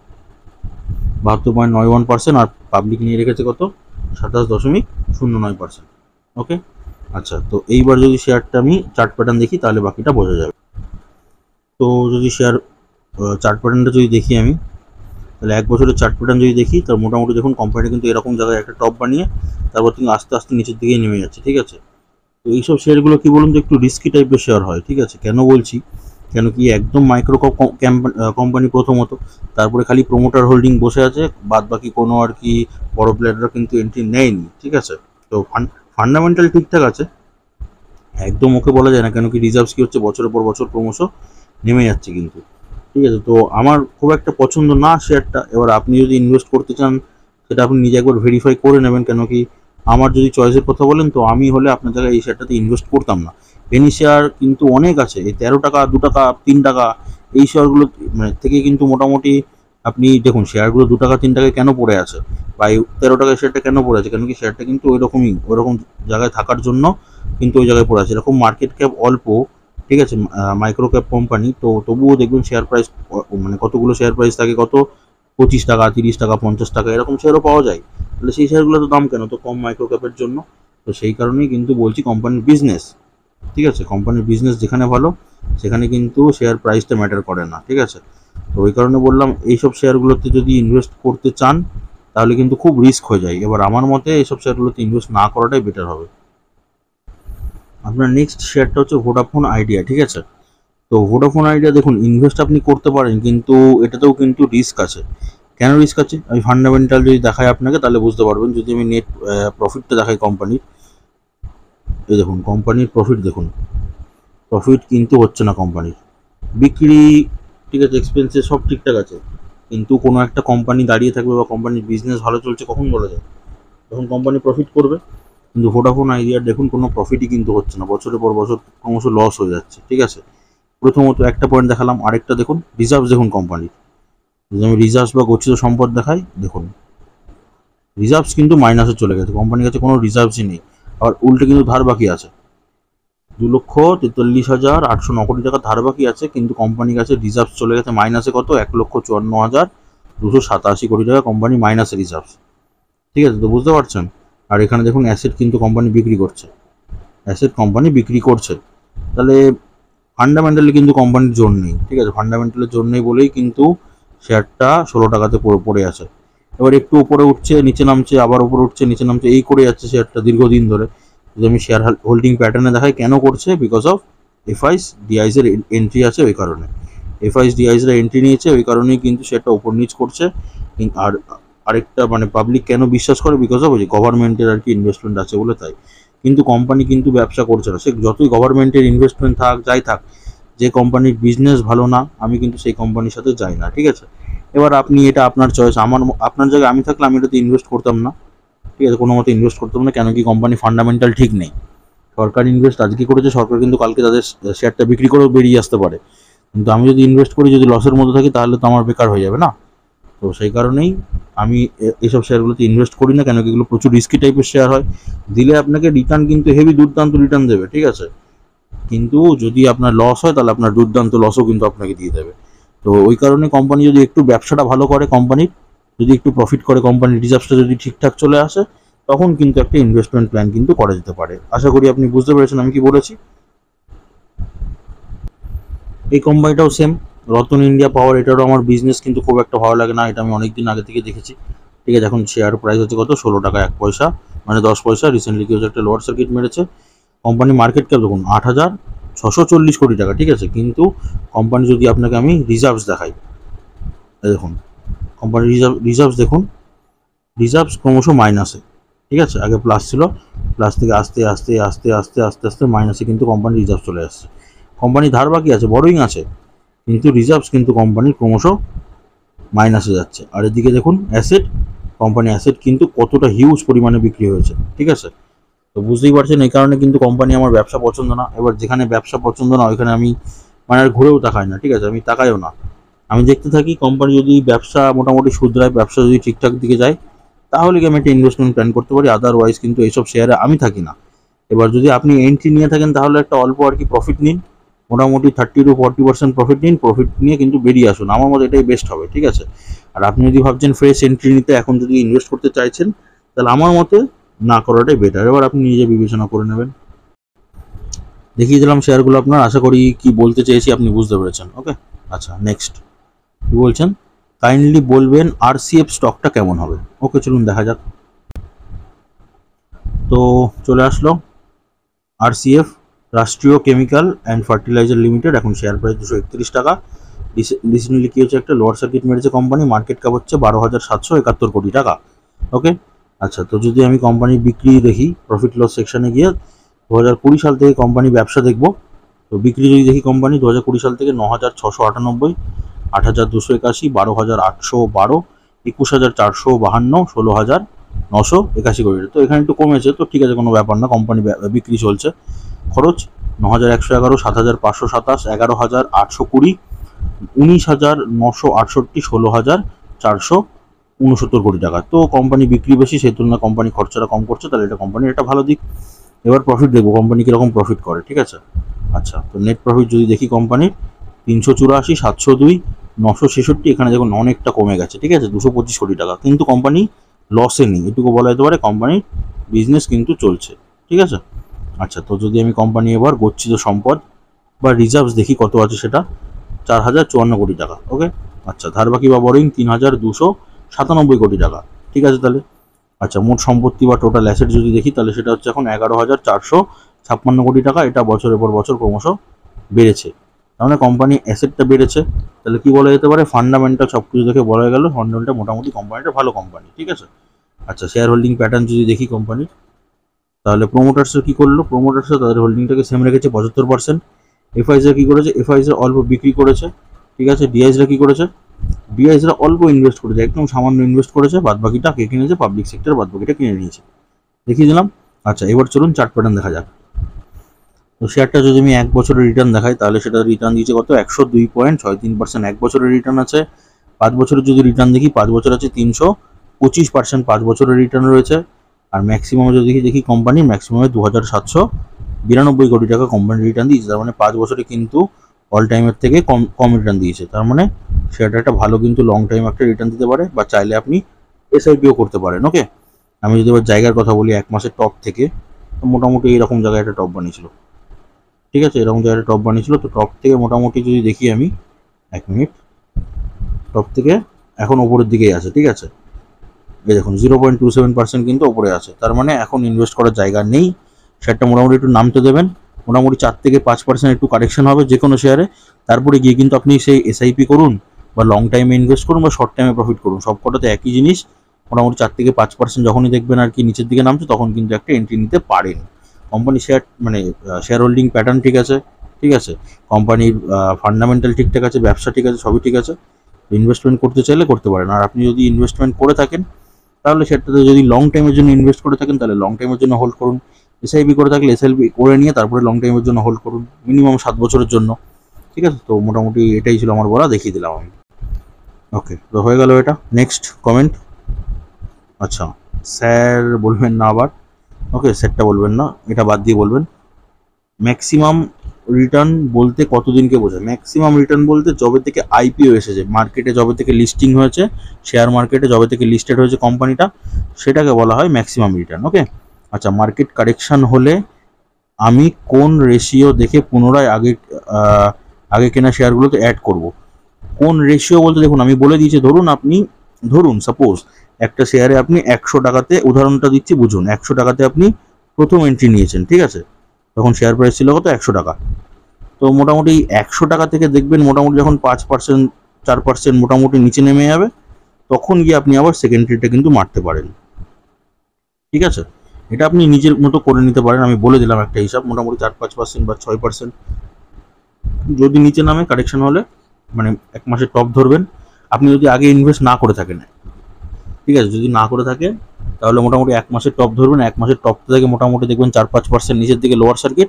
72.91%, আর পাবলিক নিয়ে রেখেছে কত, 27.09%। ওকে, আচ্ছা, তো এইবার যদি শেয়ারটা আমি চার্ট প্যাটার্ন দেখি, তাহলে বাকিটা বোঝা যাবে। তো যদি শেয়ার চার্ট প্যাটার্নটা যদি দেখি আমি, তাহলে 1 বছরের চার্ট প্যাটার্ন যদি দেখি, তার মোটামুটি দেখুন কোম্পানি কিন্তু এরকম জায়গায় একটা টপ বানিয়ে তারপর কিন্তু আস্তে আস্তে নিচের দিকেই নেমে যাচ্ছে। ঠিক আছে, তো এইসব শেয়ারগুলো কি বলুন তো, একটু রিস্কি টাইপের শেয়ার হয়। ঠিক আছে, কেন বলছি, কেন কি একদম মাইক্রো কোম্পানি প্রথমত, তারপরে খালি প্রোমোটার হোল্ডিং বসে আছে, বাদ বাকি কোনো আর কি বড় প্লেয়াররা কিন্তু এন্ট্রি নেয়নি। ঠিক আছে, তো ফান্ডামেন্টাল ঠিকঠাক আছে, একদম ওকে বলা যায় না, কেন কি রিজার্ভস কি হচ্ছে বছরের পর বছর ক্রমশ নেমে যাচ্ছে কিন্তু। ঠিক আছে, তো আমার খুব একটা পছন্দ না শেয়ারটা। এবার আপনি যদি ইনভেস্ট করতে চান, সেটা আপনি নিজে একবার ভেরিফাই করে নেবেন, কেন কি আমার যদি চয়েসের কথা বলেন, তো আমি হলে আপনার জায়গায় এই শেয়ারটাতে ইনভেস্ট করতাম না। পেনি শেয়ার কিন্তু অনেক আছে, এই 13 টাকা 2 টাকা 3 টাকা এই শেয়ারগুলো মানে থেকে কিন্তু মোটামুটি আপনি দেখুন শেয়ারগুলো 2 টাকা 3 টাকায় কেন পড়ে আছে, বা এই 13 টাকায় শেয়ারটা কেন পড়ে আছে, কেন কি শেয়ারটা কিন্তু ওইরকম জায়গায় থাকার জন্য কিন্তু ওই জায়গায় পড়ে আছে। এরকম মার্কেট ক্যাপ অল্প ঠিক আছে, মাইক্রো ক্যাপ কোম্পানি, তো তবুও দেখবেন শেয়ার প্রাইস মানে কতগুলো শেয়ার প্রাইস থাকে, কত 25 টাকা, 30 টাকা, 50 টাকা এরকম শেয়ারও পাওয়া যায়। তাহলে সেই শেয়ারগুলো তো দাম কেন, তো কম মাইক্রো ক্যাপের জন্য। তো সেই কারণেই কিন্তু বলছি কোম্পানির বিজনেস, ঠিক আছে, কোম্পানির বিজনেস যেখানে ভালো সেখানে কিন্তু শেয়ার প্রাইসটা ম্যাটার করে না, ঠিক আছে। তো ওই কারণে বললাম এইসব শেয়ারগুলোতে যদি ইনভেস্ট করতে চান তাহলে কিন্তু খুব রিস্ক হয়ে যায়। এবার আমার মতে এইসব শেয়ারগুলোতে ইনভেস্ট না করাটাই বেটার হবে। আপনার নেক্সট শেয়ারটা হচ্ছে ভোডাফোন আইডিয়া, ঠিক আছে। তো ভোডাফোন আইডিয়া দেখুন, ইনভেস্ট আপনি করতে পারেন কিন্তু এটাতেও কিন্তু রিস্ক আছে। কেন রিস্ক আছে আমি ফান্ডামেন্টাল যদি দেখাই আপনাকে তাহলে বুঝতে পারবেন। যদি আমি নেট প্রফিটটা দেখাই কোম্পানির, এই দেখুন কোম্পানির প্রফিট দেখুন, প্রফিট কিন্তু হচ্ছে না কোম্পানির। বিক্রি ঠিক আছে, এক্সপেন্সেস সব ঠিকঠাক আছে, কিন্তু কোনো একটা কোম্পানি দাঁড়িয়ে থাকবে বা কোম্পানির বিজনেস ভালো চলছে কখন বলা যায়, তখন কোম্পানি প্রফিট করবে। কিন্তু ভোডাফোন আইডিয়ার দেখুন কোনো প্রফিটই কিন্তু হচ্ছে না, বছরের পর বছর ক্রমশ লস হয়ে যাচ্ছে, ঠিক আছে। প্রথমত একটা পয়েন্ট দেখালাম, আরেকটা দেখুন রিজার্ভ দেখুন কোম্পানির, যদি আমি রিজার্ভ বা গচ্ছিত সম্পদ দেখাই দেখুন রিজার্ভস কিন্তু মাইনাসে চলে গেছে, কোম্পানির কাছে কোনো রিজার্ভসই নেই। আবার উল্টে কিন্তু ধার বাকি আছে 2,43,809 কোটি টাকা ধার বাকি আছে, কিন্তু কোম্পানির কাছে রিজার্ভ চলে গেছে মাইনাসে কত 1,54,287 কোটি টাকা কোম্পানি মাইনাসে রিজার্ভ, ঠিক আছে। তো বুঝতে পারছেন। আর এখানে দেখুন অ্যাসেট কিন্তু কোম্পানি বিক্রি করছে, অ্যাসেট কোম্পানি বিক্রি করছে, তাহলে ফান্ডামেন্টালি কিন্তু কোম্পানির জোর নেই, ঠিক আছে। ফান্ডামেন্টালের জোর নেই বলেই কিন্তু শেয়ারটা 16 টাকাতে পড়ে আছে। এবার একটু উপরে উঠছে নিচে নামছে, আবার উপরে উঠছে নিচে নামছে, এই করে যাচ্ছে শেয়ারটা দীর্ঘদিন ধরে। যদি আমি শেয়ার হোল্ডিং প্যাটার্নে দেখাই কেন করছে, বিকজ অফ এফআইস ডিআইস এর এন্ট্রি আছে, ওই কারণে এফআইস ডিআইস এর এন্ট্রি নিয়েছে, ওই কারণেই কিন্তু শেয়ারটা উপর নিচ করছে। আর আরেকটা মানে পাবলিক কেন বিশ্বাস করে, বিকজ অফ ওই যে গভর্নমেন্টের আর কি ইনভেস্টমেন্ট আছে বলে, তাই। কিন্তু কোম্পানি কিন্তু ব্যবসা করছে না, সে যতই গভর্নমেন্টের ইনভেস্টমেন্ট থাক যাই থাক, যে কোম্পানির বিজনেস ভালো না আমি কিন্তু সেই কোম্পানির সাথে যাই না, ঠিক আছে। এবার আপনি এটা আপনার চয়েস, আপনার জায়গায় আমি থাকলে আমি এটাতে ইনভেস্ট করতাম না, ঠিক আছে, কোনো মতে ইনভেস্ট করতাম না। কেন কি কোম্পানি ফান্ডামেন্টাল ঠিক নেই। সরকার ইনভেস্ট আজকে করেছে, সরকার কিন্তু কালকে তাদের শেয়ারটা বিক্রি করেও বেরিয়ে আসতে পারে, কিন্তু আমি যদি ইনভেস্ট করি যদি লসের মধ্যে থাকি তাহলে তো আমার বেকার হয়ে যাবে না। তো সেই কারণেই আমি এইসব শেয়ারগুলোতে ইনভেস্ট করি না, কেন কি এগুলো প্রচুর রিস্কি টাইপের শেয়ার হয়। দিলে আপনাকে রিটার্ন কিন্তু হেভি দুর্দান্ত রিটার্ন দেবে, ঠিক আছে, কিন্তু যদি আপনার লস হয় তাহলে আপনার দুর্দান্ত লসও কিন্তু আপনাকে দিয়ে দেবে। তো ওই কারণে কোম্পানি যদি একটু ব্যবসাটা ভালো করে, কোম্পানির যদি একটু প্রফিট করে, কোম্পানির রিজার্ভসটা যদি ঠিকঠাক চলে আসে, তখন কিন্তু একটা ইনভেস্টমেন্ট প্ল্যান কিন্তু করা যেতে পারে। আশা করি আপনি বুঝতে পেরেছেন আমি কি বলেছি। এই কোম্পানিটাও সেম, রতন ইন্ডিয়া পাওয়ার, এটারও আমার বিজনেস কিন্তু খুব একটা ভালো লাগে না, এটা আমি অনেকদিন আগে থেকে দেখেছি, ঠিক আছে। এখন শেয়ার প্রাইস হচ্ছে কত 16 টাকা 1 পয়সা, মানে 10 পয়সা। রিসেন্টলি কি হচ্ছে একটা লোয়ার সার্কিট মেরেছে। কোম্পানি মার্কেট ক্যাপ দেখুন 8,640 কোটি টাকা, ঠিক আছে, কিন্তু কোম্পানি যদি আপনাকে আমি রিজার্ভস দেখাই, দেখুন কোম্পানির রিজার্ভস দেখুন, রিজার্ভস ক্রমশ মাইনাসে, ঠিক আছে। আগে প্লাস ছিল, প্লাস থেকে আস্তে আস্তে আস্তে আস্তে আস্তে আস্তে মাইনাসে কিন্তু কোম্পানির রিজার্ভ চলে আসছে। কোম্পানি ধার বাকি আছে, বড়োইং আছে, কিন্তু রিজার্ভস কিন্তু কোম্পানির ক্রমশ মাইনাসে যাচ্ছে। আর এদিকে দেখুন অ্যাসেট, কোম্পানি অ্যাসেট কিন্তু কতটা হিউজ পরিমাণে বিক্রি হয়েছে, ঠিক আছে। তো বুঝতেই পারছেন এই কারণে কিন্তু কোম্পানি আমার ব্যবসা পছন্দ না। এবার যেখানে ব্যবসা পছন্দ না ওইখানে আমি মানে আর ঘুরেও তাকাই না, ঠিক আছে, আমি তাকাইও না। আমি দেখতে থাকি কোম্পানি যদি ব্যবসা মোটামুটি শুধরায়, ব্যবসা যদি ঠিকঠাক দিকে যায়, তাহলে কি আমি একটা ইনভেস্টমেন্ট প্ল্যান করতে পারি, আদারওয়াইজ কিন্তু এইসব শেয়ারে আমি থাকি না। এবার যদি আপনি এন্ট্রি নিয়ে থাকেন তাহলে একটা অল্প আর কি প্রফিট নিন, মোটামুটি 30 to 40% প্রফিট নিন, প্রফিট নিয়ে কিন্তু বেরিয়ে আসুন, আমার মতে এটাই বেস্ট হবে, ঠিক আছে। আর আপনি যদি ভাবছেন ফ্রেশ এন্ট্রি নিতে, এখন যদি ইনভেস্ট করতে চাইছেন, তাহলে আমার মতে না করাটাই বেটার। এবার আপনি নিজে বিবেচনা করে নেবেন। দেখিয়ে দিলাম শেয়ারগুলো আপনার, আশা করি কি বলতে চেয়েছি আপনি বুঝতে পেরেছেন। ওকে, আচ্ছা নেক্সট কি বলছেন, কাইন্ডলি বলবেন আরসিএফ স্টকটা কেমন হবে। ওকে চলুন দেখা যাক। তো চলে আসলো আরসিএফ, রাষ্ট্রীয় কেমিক্যাল অ্যান্ড ফার্টিলাইজার লিমিটেড, এখন শেয়ার প্রাইস 231 টাকা। রিসেন্টলি কি হচ্ছে একটা লোয়ার সার্কিট মেরেছে কোম্পানি, মার্কেট ক্যাপ হচ্ছে 12,771 কোটি টাকা। ওকে, আচ্ছা, তো যদি আমি কোম্পানির বিক্রি দেখি প্রফিট লস সেকশনে গিয়ে, 2020 সাল থেকে কোম্পানি ব্যবসা দেখবো। তো বিক্রি যদি দেখি কোম্পানি 2020 সাল থেকে 9,698, 8,281, 12,812, 21,452, 16,981 কোটি। তো এখানে একটু কমেছে, তো ঠিক আছে কোনো ব্যাপার না, কোম্পানি বিক্রি চলছে। খরচ 9,111, 7,527, 11,820, 19,968, 16,469 কোটি টাকা। তো কোম্পানি বিক্রি বেশি, সেই তুলনায় কোম্পানি খরচাটা কম করছে, তাহলে এটা কোম্পানির একটা ভালো দিক। এবার প্রফিট দেখবো কোম্পানি কীরকম প্রফিট করে, ঠিক আছে। আচ্ছা, তো নেট প্রফিট যদি দেখি কোম্পানির 384, 702, 966, এখানে দেখুন অনেকটা কমে গেছে, ঠিক আছে, 225 কোটি টাকা, কিন্তু কোম্পানি লসে নেই, এটুকু বলা যেতে পারে কোম্পানির বিজনেস কিন্তু চলছে, ঠিক আছে। আচ্ছা, তো যদি আমি কোম্পানি এবার গচ্ছিত সম্পদ বা রিজার্ভস দেখি কত আছে, সেটা 4054 কোটি টাকা। ওকে, আচ্ছা, ধার বাকি বা বরোইং 3297 কোটি টাকা, ঠিক আছে তাহলে। আচ্ছা, মোট সম্পত্তি বা টোটাল অ্যাসেট যদি দেখি, তাহলে সেটা হচ্ছে এখন 11,456 কোটি টাকা। এটা বছরের পর বছর ক্রমশ বেড়েছে, তার মানে কোম্পানি অ্যাসেটটা বেড়েছে। তাহলে কি বলা যেতে পারে, ফান্ডামেন্টাল সব কিছু দেখে বলা গেল ফান্ডামেন্টাল মোটামুটি কোম্পানিটা ভালো কোম্পানি, ঠিক আছে। আচ্ছা, শেয়ার হোল্ডিং প্যাটার্ন যদি দেখি কোম্পানির, তাহলে প্রোমোটার্সরা কি করলো, প্রোমোটার্সরা তাদের হোল্ডিংটাকে সেম রেখেছে 75%। এফআইসরা কি করেছে, এফআইসরা অল্প বিক্রি করেছে, ঠিক আছে। ডিআইসরা কি করেছে, ডিআইসরা অল্প ইনভেস্ট করেছে, একদম সামান্য ইনভেস্ট করেছে, বাদ বাকিটা কে কিনেছে, পাবলিক সেক্টর বাদ বাকিটা কিনে নিয়েছে, দেখিয়ে দিলাম। আচ্ছা, এবার চলুন চার্ট প্যাটার্ন দেখা যাক। তো শেয়ারটা যদি আমি 1 বছরের রিটার্ন দেখাই, তাহলে সেটা রিটার্ন দিয়েছে কত, 102.63% 1 বছরের রিটার্ন আছে। 5 বছরের যদি রিটার্ন দেখি, 5 বছর আছে 325%, 5 বছরের রিটার্ন রয়েছে। আর ম্যাক্সিমাম যদি দেখি কোম্পানি ম্যাক্সিমামে 2792 কোটি টাকা কোম্পানি রিটার্ন দিয়েছে, তার মানে 5 বছরে কিন্তু অল টাইমের থেকে কম কম রিটার্ন দিয়েছে। তার মানে শেয়ারটা একটা ভালো কিন্তু লং টাইম একটা রিটার্ন দিতে পারে, বা চাইলে আপনি এসআইপিও করতে পারেন। ওকে, আমি যদি এবার জায়গার কথা বলি, 1 মাসের টপ থেকে মোটামুটি এইরকম জায়গায় একটা টপ বানিয়েছিল, ঠিক আছে, এরকম জায়গায় টপ বানিয়েছিল। তো টপ থেকে মোটামুটি যদি দেখি আমি, 1 মিনিট, টপ থেকে এখন ওপরের দিকেই আছে, ঠিক আছে। এই দেখুন 0.27% কিন্তু ওপরে আছে, তার মানে এখন ইনভেস্ট করার জায়গা নেই। শেয়ারটা মোটামুটি একটু নামতে দেবেন, মোটামুটি 4 থেকে 5% একটু কারেকশন হবে যে কোনো শেয়ারে, তারপরে গিয়ে কিন্তু আপনি সেই এসআইপি করুন, বা লং টাইমে ইনভেস্ট করুন, বা শর্ট টাইমে প্রফিট করুন, সবকটাতে একই জিনিস। মোটামুটি 4 থেকে 5% যখনই দেখবেন আর কি নিচের দিকে নামছে, তখন কিন্তু একটা এন্ট্রি নিতে পারেন। কোম্পানি শেয়ার মানে শেয়ার হোল্ডিং প্যাটার্ন ঠিক আছে, ঠিক আছে, কোম্পানির ফান্ডামেন্টাল ঠিকঠাক আছে, ব্যবসা ঠিক আছে, সবই ঠিক আছে। ইনভেস্টমেন্ট করতে চাইলে করতে পারেন। আর আপনি যদি ইনভেস্টমেন্ট করে থাকেন, তাহলে সেটাতে যদি লং টাইমের জন্য ইনভেস্ট করে থাকেন, তাহলে লং টাইমের জন্য হোল্ড করুন। এসআইপি করে থাকলে এসআইপি করে নিয়ে তারপরে লং টাইমের জন্য হোল্ড করুন, মিনিমাম 7 বছরের জন্য, ঠিক আছে। তো মোটামুটি এটাই ছিল আমার বলা, দেখিয়ে দিলাম আমি। ওকে, তো হয়ে গেল এটা। Next comment. আচ্ছা, স্যার বলবেন না আবার, ওকে, স্যারটা বলবেন না, এটা বাদ দিয়ে বলবেন। ম্যাক্সিমাম রিটার্ন বলতে কতদিনকে বোঝায়? ম্যাক্সিমাম রিটার্ন বলতে যবে থেকে আইপিও এসেছে মার্কেটে, যবে থেকে লিস্টিং হয়েছে শেয়ার মার্কেটে, যবে থেকে লিস্টেড হয়েছে কোম্পানিটা, সেটাকে বলা হয় ম্যাক্সিমাম রিটার্ন। ওকে, আচ্ছা, মার্কেট কারেকশন হলে আমি কোন রেশিও দেখে পুনরায় আগে কেনা শেয়ারগুলোতে অ্যাড করব? কোন রেশিও বলতে দেখুন আমি বলে দিয়েছি, ধরুন সাপোজ একটা শেয়ারে আপনি 100 টাকাতে, উদাহরণটা দিচ্ছি বুঝুন, 100 টাকাতে আপনি প্রথম এন্ট্রি নিয়েছেন, ঠিক আছে, তখন শেয়ার প্রাইস ছিল কত, 100 টাকা। তো মোটামুটি 100 টাকা থেকে দেখবেন মোটামুটি যখন 5%, 4% মোটামুটি নিচে নেমে যাবে, তখন গিয়ে আপনি আবার সেকেন্ডারিটা কিন্তু মারতে পারেন, ঠিক আছে। এটা আপনি নিজের মতো করে নিতে পারেন, আমি বলে দিলাম একটা হিসাব, মোটামুটি 4-5% বা 6% যদি নিচে নামে কারেকশন হলে, মানে 1 মাসের টপ ধরবেন। আপনি যদি আগে ইনভেস্ট না করে থাকেন, ঠিক আছে, যদি না করে থাকে, তাহলে মোটামুটি 1 মাসের টপ ধরবেন, 1 মাসের টপ থেকে মোটামুটি দেখবেন 4-5% নিচের দিকে লোয়ার সার্কিট,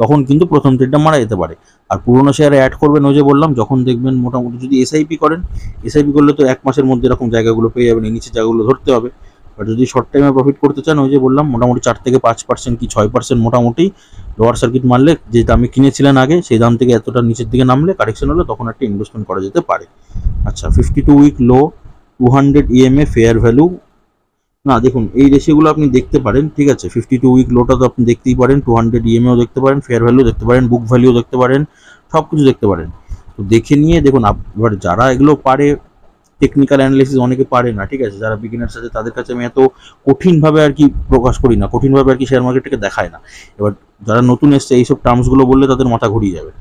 তখন কিন্তু প্রথম ট্রেডটা মারা যেতে পারে। আর পুরোনো শেয়ারে অ্যাড করবেন, ওই যে বললাম, যখন দেখবেন মোটামুটি, যদি এসআইপি করেন, এসআইপি করলে তো 1 মাসের মধ্যে এরকম জায়গাগুলো পেয়ে যাবেন, এই নিচের জায়গাগুলো ধরতে হবে। আর যদি শর্ট টাইমে প্রফিট করতে চান, ওই যে বললাম, মোটামুটি 4 থেকে 5% কি 6% মোটামুটি লোয়ার সার্কিট মারলে, যে দামে কিনেছিলেন আগে সেই দাম থেকে এতটা নিচের দিকে নামলে কারেকশন হলে, তখন একটা ইনভেস্টমেন্ট করা যেতে পারে। আচ্ছা, 52 week low, 200 EMA fair value, না দেখুন এই রেশিওগুলো আপনি দেখতে পারেন, ঠিক আছে। 52 উইক লোটা তো আপনি দেখতেই পারেন, 200 EMAও দেখতে পারেন, ফেয়ার ভ্যালু দেখতে পারেন, বুক ভ্যালুও দেখতে পারেন, সব কিছু দেখতে পারেন। তো দেখে নিয়ে দেখুন, এবার যারা এগুলো পারে, টেকনিক্যাল অ্যানালিসিস অনেকে পারে না, ঠিক আছে, যারা বিগিনার্স আছে তাদের কাছে আমি এত কঠিনভাবে আর কি প্রকাশ করি না, কঠিনভাবে আর কি শেয়ার মার্কেটটাকে দেখায় না। এবার যারা নতুন এসছে, এইসব টার্মসগুলো বললে তাদের মাথা ঘুরিয়ে যাবে,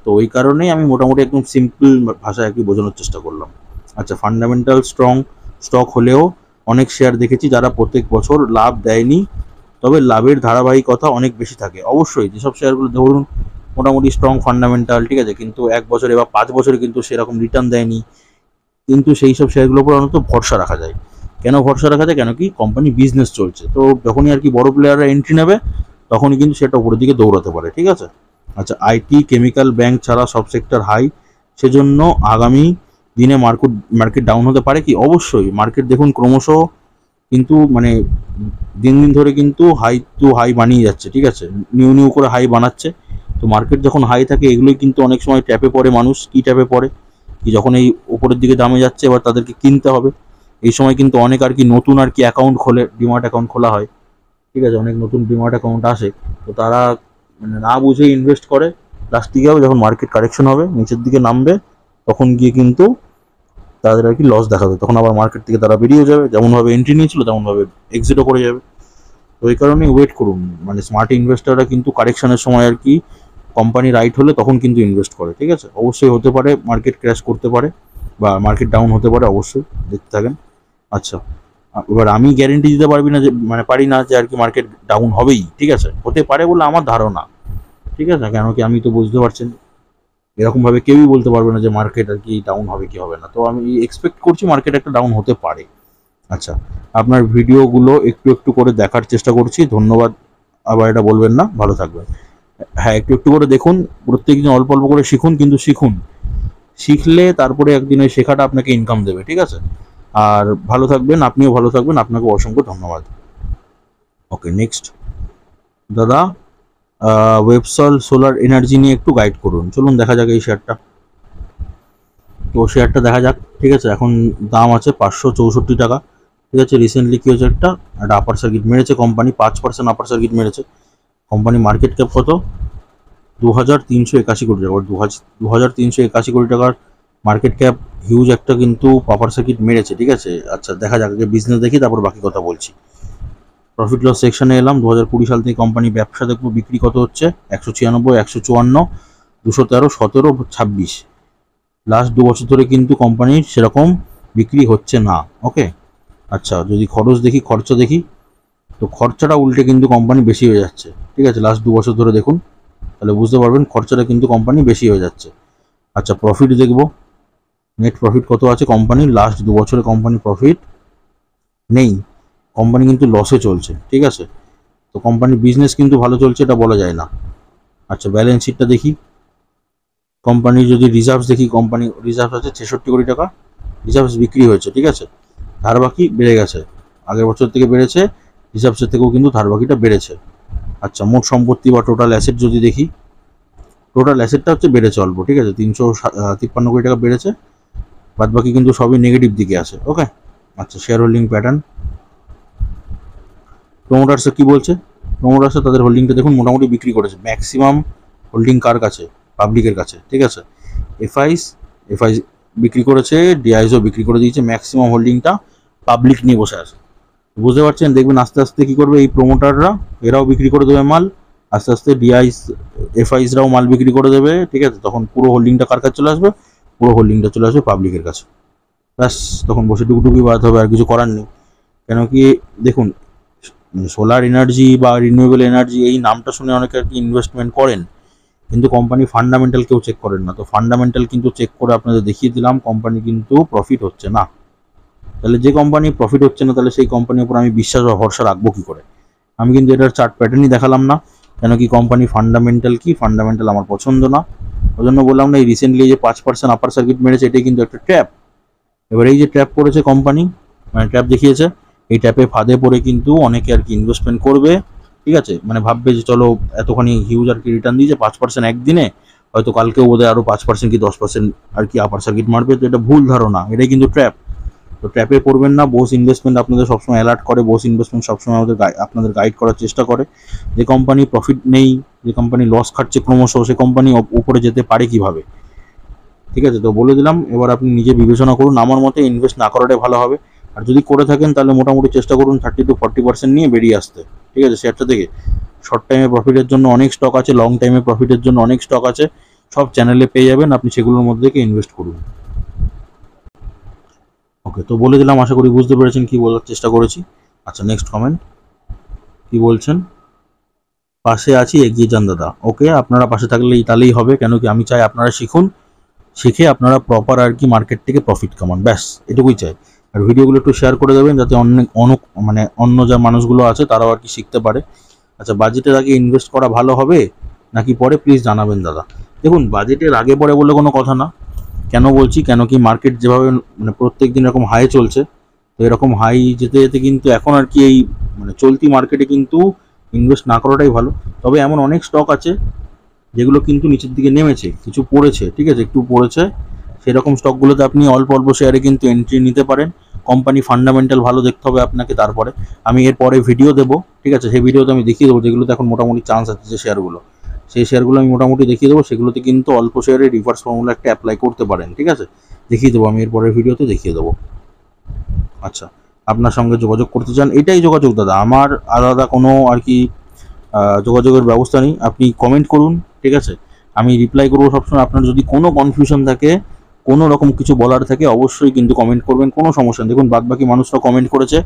তো ওই কারণেই আমি মোটামুটি একদম সিম্পল ভাষায় আর কি বোঝানোর চেষ্টা করলাম। আচ্ছা, ফান্ডামেন্টাল স্ট্রং স্টক হলেও অনেক শেয়ার দেখেছি যারা প্রত্যেক বছর লাভ দেয়নি, তবে লাভের ধারাবাহিকতা অনেক বেশি থাকে। অবশ্যই যেসব শেয়ারগুলো ধরুন মোটামুটি স্ট্রং ফান্ডামেন্টাল, ঠিক আছে, কিন্তু 1 বছরে বা 5 বছরে কিন্তু সেরকম রিটার্ন দেয়নি, কিন্তু সেই সব শেয়ারগুলোর উপর অন্তত ভরসা রাখা যায়। কেন ভরসা রাখা যায়? কেন কি কোম্পানি বিজনেস চলছে, তো যখনই আর কি বড় প্লেয়াররা এন্ট্রি নেবে, তখনই কিন্তু সেটা উপরের দিকে দৌড়াতে পারে, ঠিক আছে। আচ্ছা, আইটি, কেমিক্যাল, ব্যাংক ছাড়া সব সেক্টর হাই, সেজন্য আগামী দিনে মার্কেট ডাউন হতে পারে কি? অবশ্যই মার্কেট দেখুন ক্রমশ কিন্তু মানে দিন দিন ধরে কিন্তু হাই টু হাই বানিয়ে যাচ্ছে, ঠিক আছে, নিউ করে হাই বানাচ্ছে। তো মার্কেট যখন হাই থাকে এগুলোই কিন্তু অনেক সময় ট্যাপে পড়ে মানুষ। কি ট্যাপে পড়ে কি, যখন এই উপরের দিকে দামে যাচ্ছে এবার তাদেরকে কিনতে হবে, এই সময় কিন্তু অনেক আর কি নতুন আর কি অ্যাকাউন্ট খোলে, ডিমার্ট অ্যাকাউন্ট খোলা হয়, ঠিক আছে, অনেক নতুন ডিমার্ট অ্যাকাউন্ট আসে। তো তারা মানে না বুঝে ইনভেস্ট করে, লাস্ট দিকে যখন মার্কেট কারেকশন হবে নিচের দিকে নামবে তখন গিয়ে কিন্তু তাদের আর কি লস দেখাবে, তখন আবার মার্কেট থেকে তারা বেরিয়ে যাবে, যেমনভাবে এন্ট্রি নিয়েছিল তেমনভাবে এক্সিটও করে যাবে। তো এই কারণে ওয়েট করুন, মানে স্মার্ট ইনভেস্টাররা কিন্তু কারেকশনের সময় আর কি কোম্পানি রাইট হলে তখন কিন্তু ইনভেস্ট করে, ঠিক আছে। অবশ্যই হতে পারে মার্কেট ক্র্যাশ করতে পারে বা মার্কেট ডাউন হতে পারে, অবশ্যই দেখতে থাকেন। আচ্ছা, এবার আমি গ্যারেন্টি দিতে পারবি না যে মানে পারি না যে আর কি মার্কেট ডাউন হবেই, ঠিক আছে, হতে পারে বলে আমার ধারণা, ঠিক আছে, কেন কি আমি তো বুঝতে পারছেন এরকমভাবে কেউই বলতে পারবে না যে মার্কেট আর কি ডাউন হবে কি হবে না, তো আমি এক্সপেক্ট করছি মার্কেট একটা ডাউন হতে পারে। আচ্ছা, আপনার ভিডিওগুলো একটু একটু করে দেখার চেষ্টা করছি, ধন্যবাদ, আবার এটা বলবেন না, ভালো থাকবেন। হ্যাঁ, একটু একটু করে দেখুন, প্রত্যেকদিন অল্প অল্প করে শিখুন, কিন্তু শিখুন, শিখলে তারপরে একদিন ওই শেখাটা আপনাকে ইনকাম দেবে, ঠিক আছে। আর ভালো থাকবেন, আপনিও ভালো থাকবেন, আপনাকে অসংখ্য ধন্যবাদ। ওকে, নেক্সট দাদা, ওয়েবসল সোলার এনার্জি নিয়ে একটু গাইড করুন। চলুন দেখা যাক এই শেয়ারটা, তো শেয়ারটা দেখা যাক, ঠিক আছে। এখন দাম আছে 564 টাকা, ঠিক আছে। রিসেন্টলি কি হয়েছে, একটা আপার সার্কিট মেরেছে কোম্পানি, 5% আপার সার্কিট মেরেছে কোম্পানি। মার্কেট ক্যাপ কত, 2381 কোটি টাকা, 2381 কোটি টাকার মার্কেট ক্যাপ, হিউজ একটা কিন্তু আপার সার্কিট মেরেছে, ঠিক আছে। আচ্ছা, দেখা যাক, আগে বিজনেস দেখি তারপর বাকি কথা বলছি। প্রফিট লস সেকশনে এলাম, 2020 সাল থেকে কোম্পানি ব্যবসা দেখবো, বিক্রি কত হচ্ছে, 196, 154, 213, 17, 26, লাস্ট 2 বছর ধরে কিন্তু কোম্পানির সেরকম বিক্রি হচ্ছে না। ওকে, আচ্ছা, যদি খরচ দেখি, খরচা দেখি, তো খরচাটা উল্টে কিন্তু কোম্পানি বেশি হয়ে যাচ্ছে, ঠিক আছে। লাস্ট 2 বছর ধরে দেখুন, তাহলে বুঝতে পারবেন খরচাটা কিন্তু কোম্পানি বেশি হয়ে যাচ্ছে। আচ্ছা, প্রফিট দেখবো, নেট প্রফিট কত আছে কোম্পানির, লাস্ট 2 বছরে কোম্পানি প্রফিট নেই, কোম্পানি কিন্তু লসে চলছে, ঠিক আছে। তো কোম্পানির বিজনেস কিন্তু ভালো চলছে এটা বলা যায় না। আচ্ছা, ব্যালেন্স শিটটা দেখি, কোম্পানির যদি রিজার্ভস দেখি, কোম্পানি রিজার্ভ আছে 66 কোটি টাকা, রিজার্ভস বিক্রি হয়েছে, ঠিক আছে। ধার বাকি বেড়ে গেছে, আগের বছর থেকে বেড়েছে, রিজার্ভসের থেকেও কিন্তু ধার বাকিটা বেড়েছে। আচ্ছা, মোট সম্পত্তি বা টোটাল অ্যাসেট যদি দেখি, টোটাল অ্যাসেটটা হচ্ছে বেড়েছে অল্প, ঠিক আছে, 353 কোটি টাকা বেড়েছে, বাদ বাকি কিন্তু সবই নেগেটিভ দিকে আছে। ওকে, আচ্ছা, শেয়ার হোল্ডিং প্যাটার্ন, প্রোমোটার্সে কি বলছে, প্রোমোটার্সে তাদের হোল্ডিংটা দেখুন মোটামুটি বিক্রি করেছে, ম্যাক্সিমাম হোল্ডিং কার কাছে, পাবলিকের কাছে, ঠিক আছে। এফআই বিক্রি করেছে, ডিআইসও বিক্রি করে দিয়েছে, ম্যাক্সিমাম হোল্ডিংটা পাবলিক নিয়ে বসে আছে। বুঝতে পারছেন, দেখবেন আস্তে আস্তে কি করবে এই প্রোমোটাররা, এরাও বিক্রি করে দেবে মাল, আস্তে আস্তে এফআইসরাও মাল বিক্রি করে দেবে, ঠিক আছে। তখন পুরো হোল্ডিংটা কার কাছে চলে আসবে, পুরো হোল্ডিংটা চলে আসবে পাবলিকের কাছে, ব্যাস, তখন বসে টুকুটুকি বাদ হবে, আর কিছু করার নেই। কেন কি দেখুন, সোলার এনার্জি বা রিনিউয়েবল এনার্জি এই নামটা শুনে অনেকে আর কি ইনভেস্টমেন্ট করেন, কিন্তু কোম্পানি ফান্ডামেন্টাল কেউ চেক করেন না। তো ফান্ডামেন্টাল কিন্তু চেক করে আপনাদের দেখিয়ে দিলাম, কোম্পানি কিন্তু প্রফিট হচ্ছে না। তাহলে যে কোম্পানি প্রফিট হচ্ছে না, তাহলে সেই কোম্পানির উপর আমি বিশ্বাস বা ভরসা রাখবো কি করে? আমি কিন্তু এটার চার্ট প্যাটার্নই দেখালাম না, কেন কি কোম্পানি ফান্ডামেন্টাল কি, ফান্ডামেন্টাল আমার পছন্দ না, ওই জন্য বললাম না। এই রিসেন্টলি যে 5% আপার সার্কিট মেরেছে, এটাই কিন্তু একটা ট্র্যাপ। এবার এই যে ট্র্যাপ করেছে কোম্পানি, মানে ট্র্যাপ দেখিয়েছে, এই ট্র্যাপে ফাঁদে পড়ে কিন্তু অনেকে আর কি ইনভেস্টমেন্ট করবে, ঠিক আছে। মানে ভাববে যে চলো এতখানি হিউজ আর কি রিটার্ন দিয়েছে 5% একদিনে, হয়তো কালকেও বোধহয় আরো 5% কি 10% আর কি আপার সার্কিট মারবে। তো এটা ভুল ধারণা, এটাই কিন্তু ট্র্যাপ। তো ট্র্যাপে পড়বেন না। বোস ইনভেস্টমেন্ট আপনাদের সবসময় অ্যালার্ট করে, বোস ইনভেস্টমেন্ট সবসময় আপনাদের গাইড করার চেষ্টা করে, যে কোম্পানি প্রফিট নেই, যে কোম্পানি লস খাচ্ছে ক্রমশ, সে কোম্পানি উপরে যেতে পারে কিভাবে, ঠিক আছে। তো বলে দিলাম, এবার আপনি নিজে বিবেচনা করুন, আমার মতে ইনভেস্ট না করাটাই ভালো হবে। আর যদি করে থাকেন তাহলে মোটামুটি চেষ্টা করুন 30 to 40% নিয়ে বেরিয়ে আসতে, ঠিক আছে, শেয়ারটা থেকে। শর্ট টাইমে প্রফিটের জন্য অনেক স্টক আছে, লং টাইমে প্রফিটের জন্য অনেক স্টক আছে, সব চ্যানেলে পেয়ে যাবেন, আপনি সেগুলোর মধ্যে থেকে ইনভেস্ট করুন। ওকে, তো বলে দিলাম, আশা করি বুঝতে পেরেছেন কি বলার চেষ্টা করেছি। আচ্ছা, নেক্সট কমেন্ট কি বলছেন, পাশে আছি, এগিয়ে যান দাদা। ওকে, আপনারা পাশে থাকলেই তাহলেই হবে, কেন কি আমি চাই আপনারা শিখুন, শিখে আপনারা প্রপার আর কি মার্কেট থেকে প্রফিট কামান, ব্যাস এটুকুই চাই। আর ভিডিওগুলো একটু শেয়ার করে দেবেন, যাতে অন্য যা মানুষগুলো আছে তারাও আর কি শিখতে পারে। আচ্ছা, বাজেটের আগে ইনভেস্ট করা ভালো হবে নাকি পরে, প্লিজ জানাবেন দাদা। দেখুন, বাজেটের আগে পরে বলে কোনো কথা না, কেন বলছি, কেন কি মার্কেট যেভাবে মানে প্রত্যেক দিন এরকম হাই চলছে, তো এরকম হাই যেতে যেতে কিন্তু এখন আর কি এই মানে চলতি মার্কেটে কিন্তু ইনভেস্ট না করাটাই ভালো। তবে এমন অনেক স্টক আছে যেগুলো কিন্তু নিচের দিকে নেমেছে, কিছু পড়েছে, ঠিক আছে, একটু পড়েছে, সেরকম স্টকগুলোতে আপনি অল্প অল্প শেয়ারে কিন্তু এন্ট্রি নিতে পারেন। কোম্পানি ফান্ডামেন্টাল ভালো দেখতে হবে আপনাকে। তারপরে আমি এরপরে ভিডিও দেবো, ঠিক আছে, সেই ভিডিওতে আমি দেখিয়ে দেবো যেগুলোতে এখন মোটামুটি চান্স আছে, যে শেয়ারগুলো, সেই শেয়ারগুলো আমি মোটামুটি দেখিয়ে দেবো। সেগুলোতে কিন্তু অল্প শেয়ারে রিভার্স ফর্মুলা একটা অ্যাপ্লাই করতে পারেন, ঠিক আছে, দেখিয়ে দেবো আমি এরপরের ভিডিওতে দেখিয়ে দেবো। আচ্ছা, আপনার সঙ্গে যোগাযোগ করতে চান, এটাই যোগাযোগ দাদা, আমার আলাদা কোনো আর কি যোগাযোগের ব্যবস্থা নেই। আপনি কমেন্ট করুন, ঠিক আছে, আমি রিপ্লাই করবো সবসময়। আপনার যদি কোনো কনফিউশন থাকে, কোনো রকম কিছু বলার থাকে, অবশ্যই কিন্তু কমেন্ট করবেন, কোনো সমস্যা নেই। দেখুন বাদবাকি মানুষরা কমেন্ট করেছে,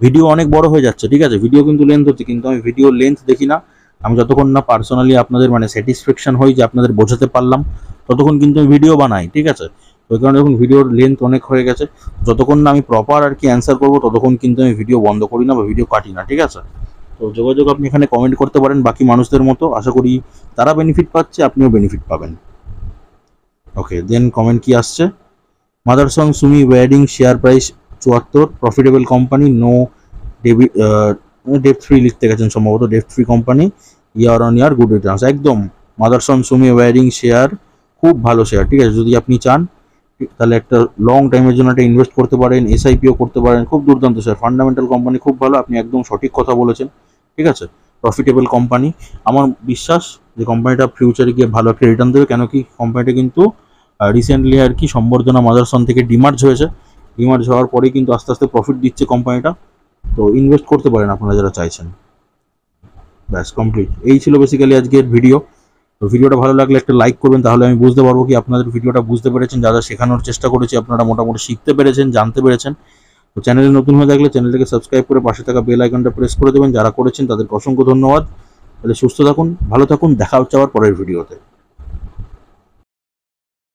ভিডিও অনেক বড় হয়ে যাচ্ছে, ঠিক আছে, ভিডিও কিন্তু লেন্থ হচ্ছে, কিন্তু আমি ভিডিও লেন্থ দেখি না। আমি যতক্ষণ না পার্সোনালি আপনাদের মানে স্যাটিসফ্যাকশন হই যে আপনাদের বোঝাতে পারলাম, ততক্ষণ কিন্তু আমি ভিডিও বানাই, ঠিক আছে। ওই কারণে দেখুন ভিডিওর লেন্থ অনেক হয়ে গেছে, যতক্ষণ না আমি প্রপার আর কি অ্যান্সার করবো ততক্ষণ কিন্তু আমি ভিডিও বন্ধ করি না বা ভিডিও কাটি না, ঠিক আছে। তো যোগাযোগ আপনি এখানে কমেন্ট করতে পারেন বাকি মানুষদের মতো, আশা করি তারা বেনিফিট পাচ্ছে, আপনিও বেনিফিট পাবেন। ওকে, দেন কমেন্ট কি আসছে, মাদারসন সুমি ওয়েডিং share price 74, profitable company, no debit, debt free লিখতে গেছেন সম্ভবত, debt free company, year on year good returns, একদম। মাদারসন সুমি ওয়েডিং শেয়ার খুব ভালো শেয়ার, ঠিক আছে, যদি আপনি চান তাহলে একটা লং টাইমের জন্য একটা ইনভেস্ট করতে পারেন, এসআইপিও করতে পারেন, খুব দুর্দান্ত শেয়ার, ফান্ডামেন্টাল কোম্পানি খুব ভালো, আপনি একদম সঠিক কথা বলেছেন, ঠিক আছে। প্রফিটেবল কোম্পানি, আমার বিশ্বাস যে কোম্পানিটা ফিউচারে গিয়ে ভালো একটা রিটার্ন দেবে, কেন কি কোম্পানিটা কিন্তু রিসেন্টলি আর কি সম্বর্ধনা মাদারসন থেকে ডিমার্জ হয়েছে, ডিমার্জ হওয়ার পরে কিন্তু আস্তে আস্তে প্রফিট দিচ্ছে কোম্পানিটা, তো ইনভেস্ট করতে পারেন আপনারা যারা চাইছেন। ব্যাস কমপ্লিট, এই ছিল বেসিক্যালি আজকের ভিডিও। তো ভিডিওটা ভালো লাগলে একটা লাইক করবেন, তাহলে আমি বুঝতে পারবো কি আপনাদের ভিডিওটা বুঝতে পেরেছেন, যা যা শেখানোর চেষ্টা করেছি আপনারা মোটামুটি শিখতে পেরেছেন, জানতে পেরেছেন। তো চ্যানেলে নতুন হয়ে থাকলে চ্যানেলটাকে সাবস্ক্রাইব করে পাশে থাকা বেল আইকনটা প্রেস করে দেবেন, যারা করেছেন তাদেরকে অসংখ্য ধন্যবাদ। তাহলে সুস্থ থাকুন, ভালো থাকুন, দেখা হচ্ছে আবার পরের ভিডিওতে।